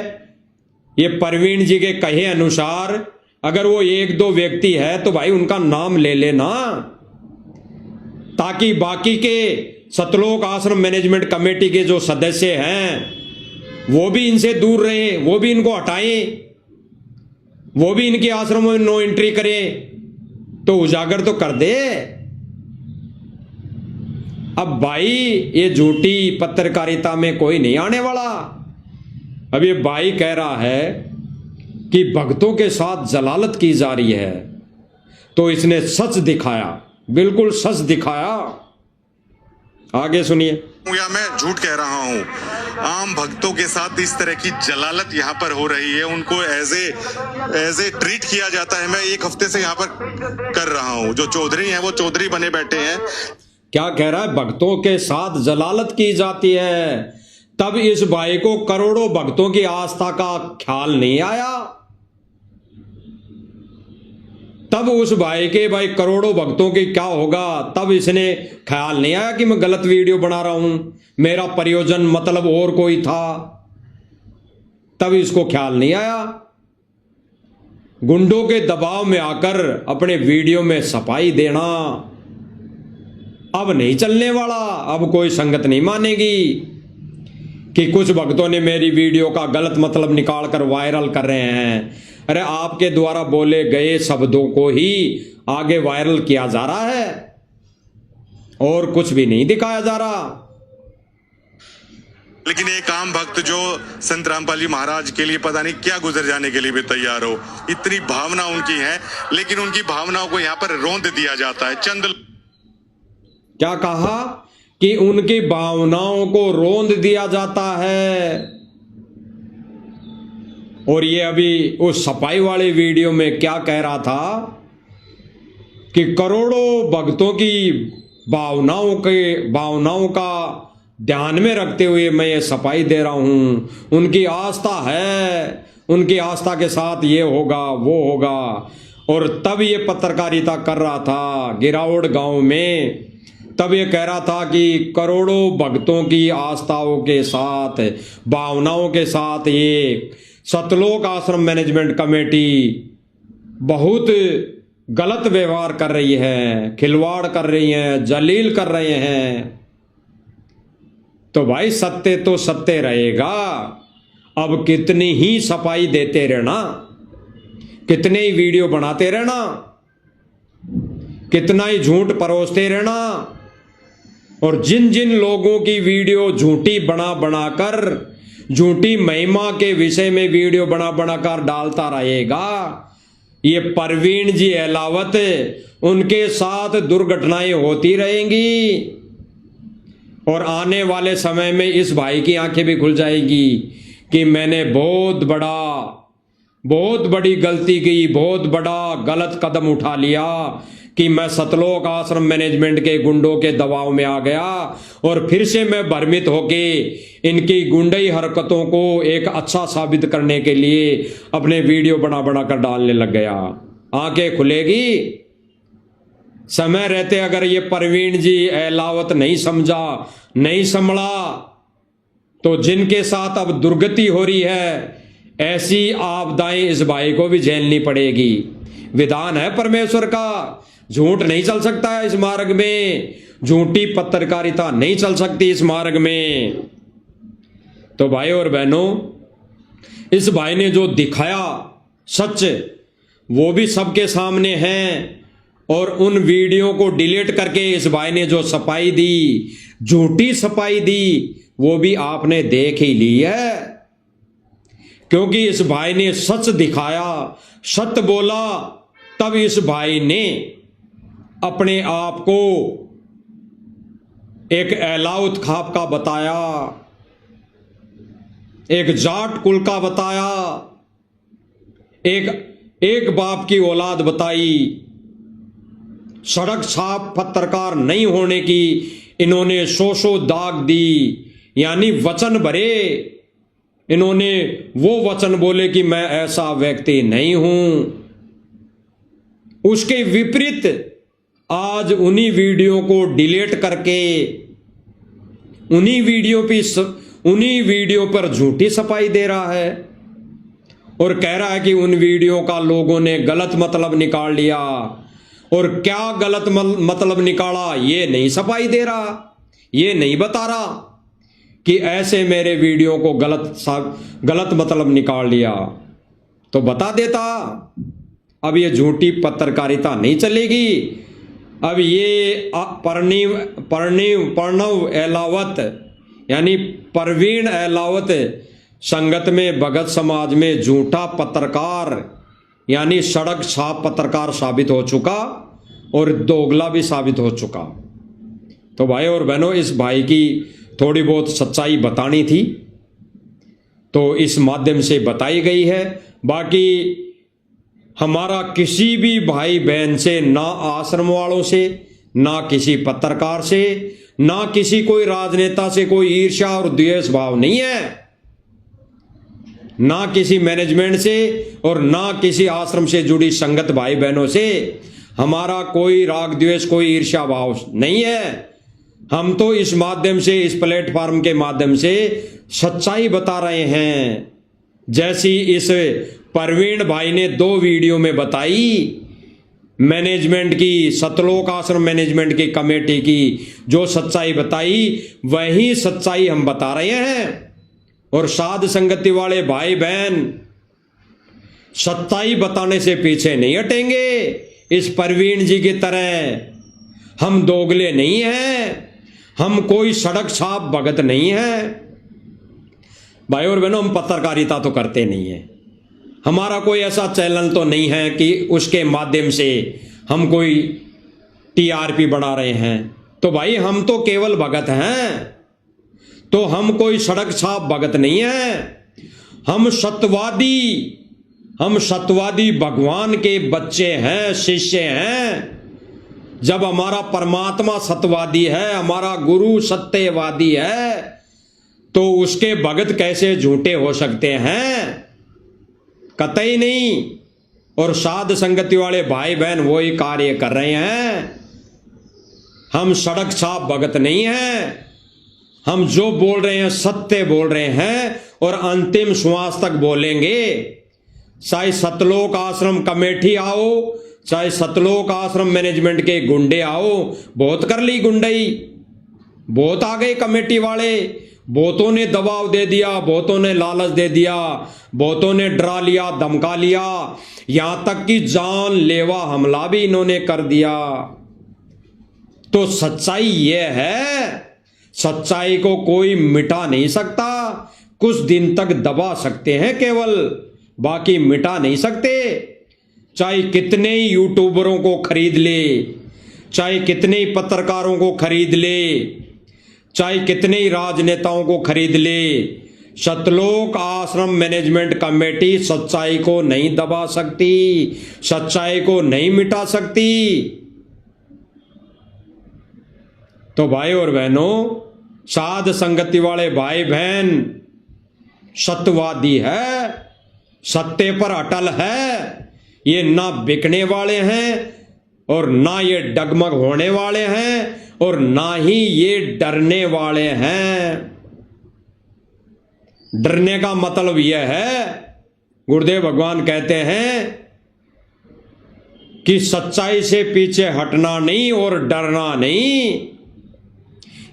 ये प्रवीण जी के कहे अनुसार अगर वो 1-2 व्यक्ति है तो भाई उनका नाम ले लेना, ताकि बाकी के सतलोक आश्रम मैनेजमेंट कमेटी के जो सदस्य हैं वो भी इनसे दूर रहे, वो भी इनको हटाएं, वो भी इनके आश्रमों में नो एंट्री करें। तो उजागर तो कर दे। अब भाई ये झूठी पत्रकारिता में कोई नहीं आने वाला। अब ये भाई कह रहा है कि भक्तों के साथ जलालत की जा रही है, तो इसने सच दिखाया, बिल्कुल सच दिखाया। आगे सुनिए। या मैं झूठ कह रहा हूं, आम भक्तों के साथ इस तरह की जलालत यहां पर हो रही है, उनको एज ए ट्रीट किया जाता है। मैं 1 हफ्ते से यहां पर कर रहा हूं। जो चौधरी हैं वो चौधरी बने बैठे हैं। क्या कह रहा है? भक्तों के साथ जलालत की जाती है। तब इस भाई को करोड़ों भक्तों की आस्था का ख्याल नहीं आया। तब उस भाई के भाई करोड़ों भक्तों की क्या होगा, तब इसने ख्याल नहीं आया कि मैं गलत वीडियो बना रहा हूं, मेरा प्रयोजन मतलब और कोई था। तब इसको ख्याल नहीं आया। गुंडों के दबाव में आकर अपने वीडियो में सफाई देना अब नहीं चलने वाला। अब कोई संगत नहीं मानेगी कि कुछ भक्तों ने मेरी वीडियो का गलत मतलब निकाल कर वायरल कर रहे हैं। अरे आपके द्वारा बोले गए शब्दों को ही आगे वायरल किया जा रहा है। और कुछ भी नहीं दिखाया जा रहा। लेकिन एक आम भक्त जो संत रामपाल जी महाराज के लिए पता नहीं क्या गुजर जाने के लिए भी तैयार हो, इतनी भावना उनकी है, लेकिन उनकी भावनाओं को यहाँ पर रौंद दिया जाता है। चंद क्या कहा कि उनकी भावनाओं को रौंद दिया जाता है। और ये अभी उस सफाई वाले वीडियो में क्या कह रहा था कि करोड़ों भक्तों की भावनाओं का ध्यान में रखते हुए मैं ये सफाई दे रहा हूं। उनकी आस्था है, उनकी आस्था के साथ ये होगा वो होगा। और तब ये पत्रकारिता कर रहा था गिरावड़ गांव में, तब ये कह रहा था कि करोड़ों भक्तों की आस्थाओं के साथ, भावनाओं के साथ ये सतलोक आश्रम मैनेजमेंट कमेटी बहुत गलत व्यवहार कर रही है, खिलवाड़ कर रही है, जलील कर रहे हैं। तो भाई सत्य तो सत्य रहेगा। अब कितनी ही सफाई देते रहना, कितने ही वीडियो बनाते रहना, कितना ही झूठ परोसते रहना। और जिन जिन लोगों की वीडियो झूठी बना बनाकर, झूठी महिमा के विषय में वीडियो बना बनाकर डालता रहेगा, ये परवीन जी अहलावत, उनके साथ दुर्घटनाएं होती रहेंगी। और आने वाले समय में इस भाई की आंखें भी खुल जाएगी कि मैंने बहुत बड़ी गलती की, बहुत बड़ा गलत कदम उठा लिया कि मैं सतलोक आश्रम मैनेजमेंट के गुंडों के दबाव में आ गया और फिर से मैं भ्रमित होके इनकी गुंडई हरकतों को एक अच्छा साबित करने के लिए अपने वीडियो बना बना कर डालने लग गया। आंखें खुलेगी। समय रहते अगर ये परवीन जी अहलावत नहीं समझा, नहीं संभला, तो जिनके साथ अब दुर्गति हो रही है, ऐसी आपदाएं इस भाई को भी झेलनी पड़ेगी। विधान है परमेश्वर का, झूठ नहीं चल सकता है इस मार्ग में, झूठी पत्रकारिता नहीं चल सकती इस मार्ग में। तो भाई और बहनों, इस भाई ने जो दिखाया सच वो भी सबके सामने है। और उन वीडियो को डिलीट करके इस भाई ने जो सफाई दी, झूठी सफाई दी, वो भी आपने देख ही ली है। क्योंकि इस भाई ने सच दिखाया, सत्य बोला, तब इस भाई ने अपने आप को एक अहलावत खाप का बताया, एक जाट कुल का बताया, एक बाप की औलाद बताई। सड़क छाप पत्रकार नहीं होने की इन्होंने सौ दाग दी, यानी वचन भरे। इन्होंने वो वचन बोले कि मैं ऐसा व्यक्ति नहीं हूं। उसके विपरीत आज उन्हीं वीडियो को डिलीट करके उन्हीं वीडियो पर झूठी सफाई दे रहा है और कह रहा है कि उन वीडियो का लोगों ने गलत मतलब निकाल लिया। और क्या गलत मतलब निकाला ये नहीं सफाई दे रहा, ये नहीं बता रहा कि ऐसे मेरे वीडियो को गलत मतलब निकाल लिया तो बता देता। अब ये झूठी पत्रकारिता नहीं चलेगी। अब ये प्रणव अहलावत यानी परवीन अहलावत संगत में भगत समाज में झूठा पत्रकार यानी सड़क छाप पत्रकार साबित हो चुका और दोगला भी साबित हो चुका। तो भाई और बहनों, इस भाई की थोड़ी बहुत सच्चाई बतानी थी तो इस माध्यम से बताई गई है। बाकी हमारा किसी भी भाई बहन से, ना आश्रम वालों से, ना किसी पत्रकार से, ना किसी कोई राजनेता से कोई ईर्ष्या और द्वेष भाव नहीं है, ना किसी मैनेजमेंट से और ना किसी आश्रम से जुड़ी संगत भाई बहनों से हमारा कोई राग द्वेष, कोई ईर्ष्या भाव नहीं है। हम तो इस माध्यम से, इस प्लेटफॉर्म के माध्यम से सच्चाई बता रहे हैं। जैसी इस परवीन भाई ने 2 वीडियो में बताई, मैनेजमेंट की, सतलोक आश्रम मैनेजमेंट की कमेटी की जो सच्चाई बताई, वही सच्चाई हम बता रहे हैं। और साध संगति वाले भाई बहन सच्चाई बताने से पीछे नहीं हटेंगे। इस परवीन जी की तरह हम दोगले नहीं हैं, हम कोई सड़क छाप भगत नहीं है। भाई और बहनों, हम पत्रकारिता तो करते नहीं है, हमारा कोई ऐसा चैनल तो नहीं है कि उसके माध्यम से हम कोई टीआरपी बढ़ा रहे हैं। तो भाई हम तो केवल भगत हैं, तो हम कोई सड़क छाप भगत नहीं है। हम सत्यवादी भगवान के बच्चे हैं, शिष्य हैं। जब हमारा परमात्मा सत्यवादी है, हमारा गुरु सत्यवादी है, तो उसके भगत कैसे झूठे हो सकते हैं? कतई नहीं। और साध संगति वाले भाई बहन वही कार्य कर रहे हैं। हम सड़क छाप भगत नहीं हैं, हम जो बोल रहे हैं सत्य बोल रहे हैं और अंतिम श्वास तक बोलेंगे। चाहे सतलोक आश्रम कमेटी आओ, चाहे सतलोक आश्रम मैनेजमेंट के गुंडे आओ, बहुत कर ली गुंडई, बहुत आ गए कमेटी वाले, बहुतों ने दबाव दे दिया, बहुतों ने लालच दे दिया, बहुतों ने डरा लिया, धमका लिया, यहां तक कि जानलेवा हमला भी इन्होंने कर दिया। तो सच्चाई यह है, सच्चाई को कोई मिटा नहीं सकता। कुछ दिन तक दबा सकते हैं केवल, बाकी मिटा नहीं सकते। चाहे कितने ही यूट्यूबरों को खरीद ले, चाहे कितने ही पत्रकारों को खरीद ले, चाहे कितने ही राजनेताओं को खरीद ले, सतलोक आश्रम मैनेजमेंट कमेटी सच्चाई को नहीं दबा सकती, सच्चाई को नहीं मिटा सकती। तो भाई और बहनों, साध संगति वाले भाई बहन सत्यवादी है, सत्य पर अटल है। ये ना बिकने वाले हैं और ना ये डगमग होने वाले हैं और ना ही ये डरने वाले हैं। डरने का मतलब यह है, गुरुदेव भगवान कहते हैं कि सच्चाई से पीछे हटना नहीं और डरना नहीं।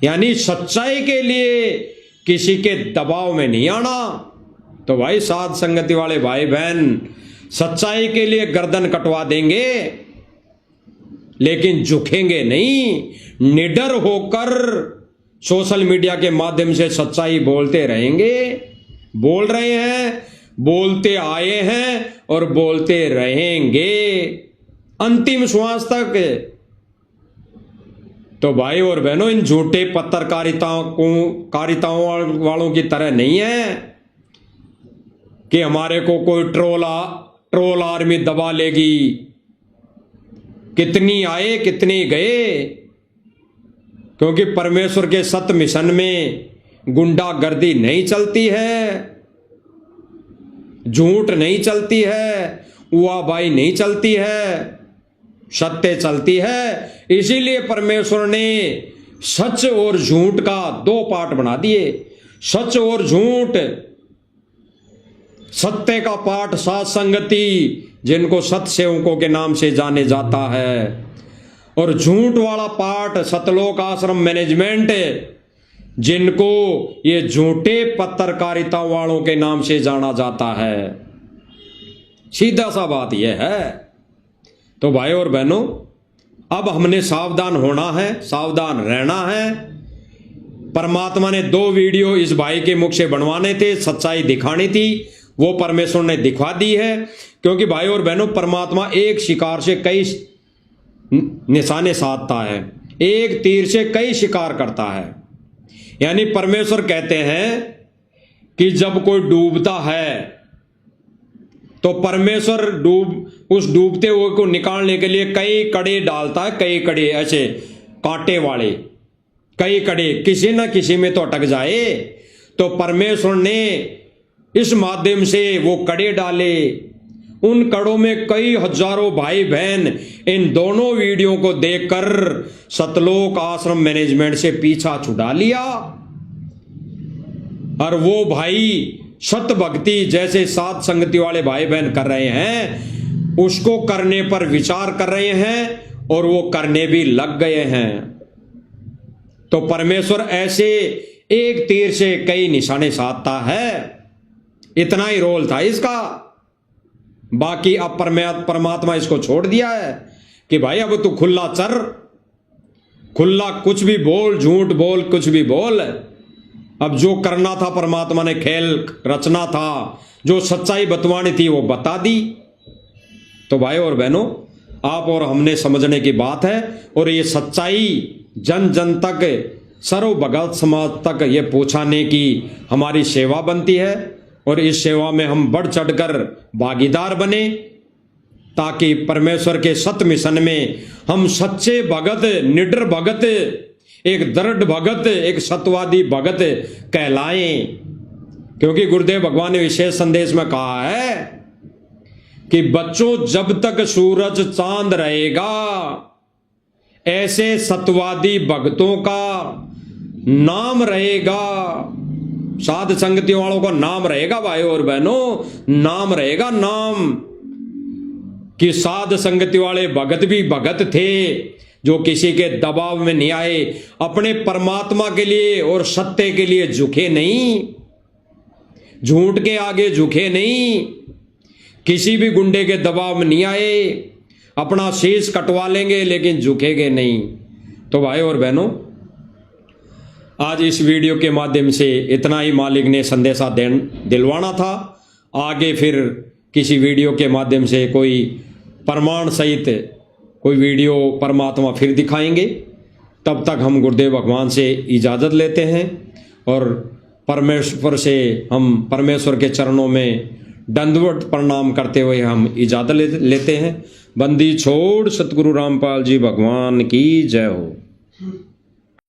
यानी सच्चाई के लिए किसी के दबाव में नहीं आना। तो भाई साध संगति वाले भाई बहन सच्चाई के लिए गर्दन कटवा देंगे, लेकिन झुकेंगे नहीं। निडर होकर सोशल मीडिया के माध्यम से सच्चाई बोलते रहेंगे, बोल रहे हैं, बोलते आए हैं और बोलते रहेंगे अंतिम श्वास तक। तो भाई और बहनों, इन झूठे पत्रकारिताओं वालों की तरह नहीं है कि हमारे को कोई ट्रोल आर्मी दबा लेगी। कितनी आए कितनी गए, क्योंकि परमेश्वर के सत्य मिशन में गुंडागर्दी नहीं चलती है, झूठ नहीं चलती है, उआबाई नहीं चलती है, सत्य चलती है। इसीलिए परमेश्वर ने सच और झूठ का 2 पार्ट बना दिए। सच और झूठ। सत्य का पाठ साध संगति, जिनको सत्य सेवकों के नाम से जाने जाता है, और झूठ वाला पाठ सतलोक आश्रम मैनेजमेंट, जिनको ये झूठे पत्रकारिता वालों के नाम से जाना जाता है। सीधा सा बात यह है। तो भाई और बहनों, अब हमने सावधान होना है, सावधान रहना है। परमात्मा ने 2 वीडियो इस भाई के मुख से बनवाने थे, सच्चाई दिखानी थी, वो परमेश्वर ने दिखा दी है। क्योंकि भाई और बहनों, परमात्मा एक शिकार से कई निशाने साधता है, एक तीर से कई शिकार करता है। यानी परमेश्वर कहते हैं कि जब कोई डूबता है तो परमेश्वर उस डूबते हुए को निकालने के लिए कई कड़े डालता है, कई कड़े ऐसे कांटे वाले, कई कड़े, किसी न किसी में तो अटक जाए। तो परमेश्वर ने इस माध्यम से वो कड़े डाले। उन कड़ों में कई हजारों भाई बहन इन दोनों वीडियो को देखकर सतलोक आश्रम मैनेजमेंट से पीछा छुड़ा लिया। और वो भाई सत भक्ति जैसे साध संगति वाले भाई बहन कर रहे हैं, उसको करने पर विचार कर रहे हैं और वो करने भी लग गए हैं। तो परमेश्वर ऐसे एक तीर से कई निशाने साधता है। इतना ही रोल था इसका। बाकी अब परमात्मा इसको छोड़ दिया है कि भाई अब तू खुला चर, खुला कुछ भी बोल, झूठ बोल, कुछ भी बोल। अब जो करना था परमात्मा ने खेल रचना था, जो सच्चाई बतवानी थी वो बता दी। तो भाई और बहनों, आप और हमने समझने की बात है, और ये सच्चाई जन जन तक, सर्वभगत समाज तक ये पहुंचाने की हमारी सेवा बनती है, और इस सेवा में हम बढ़ चढ़कर भागीदार बने, ताकि परमेश्वर के सत्य मिशन में हम सच्चे भगत, निडर भगत, एक दृढ़ भगत, एक सत्यवादी भगत कहलाएं। क्योंकि गुरुदेव भगवान ने विशेष संदेश में कहा है कि बच्चों, जब तक सूरज चांद रहेगा, ऐसे सत्यवादी भक्तों का नाम रहेगा, साध संगति वालों का नाम रहेगा भाई और बहनों, नाम रहेगा, नाम कि साध संगति वाले भगत भी भगत थे, जो किसी के दबाव में नहीं आए, अपने परमात्मा के लिए और सत्य के लिए झुके नहीं, झूठ के आगे झुके नहीं, किसी भी गुंडे के दबाव में नहीं आए, अपना शीश कटवा लेंगे लेकिन झुकेंगे नहीं। तो भाई और बहनों, आज इस वीडियो के माध्यम से इतना ही मालिक ने संदेशा दिलवाना था। आगे फिर किसी वीडियो के माध्यम से कोई प्रमाण सहित कोई वीडियो परमात्मा फिर दिखाएंगे। तब तक हम गुरुदेव भगवान से इजाज़त लेते हैं, और परमेश्वर से हम परमेश्वर के चरणों में दंडवत प्रणाम करते हुए हम इजाज़त लेते हैं। बंदी छोड़ सतगुरु रामपाल जी भगवान की जय हो।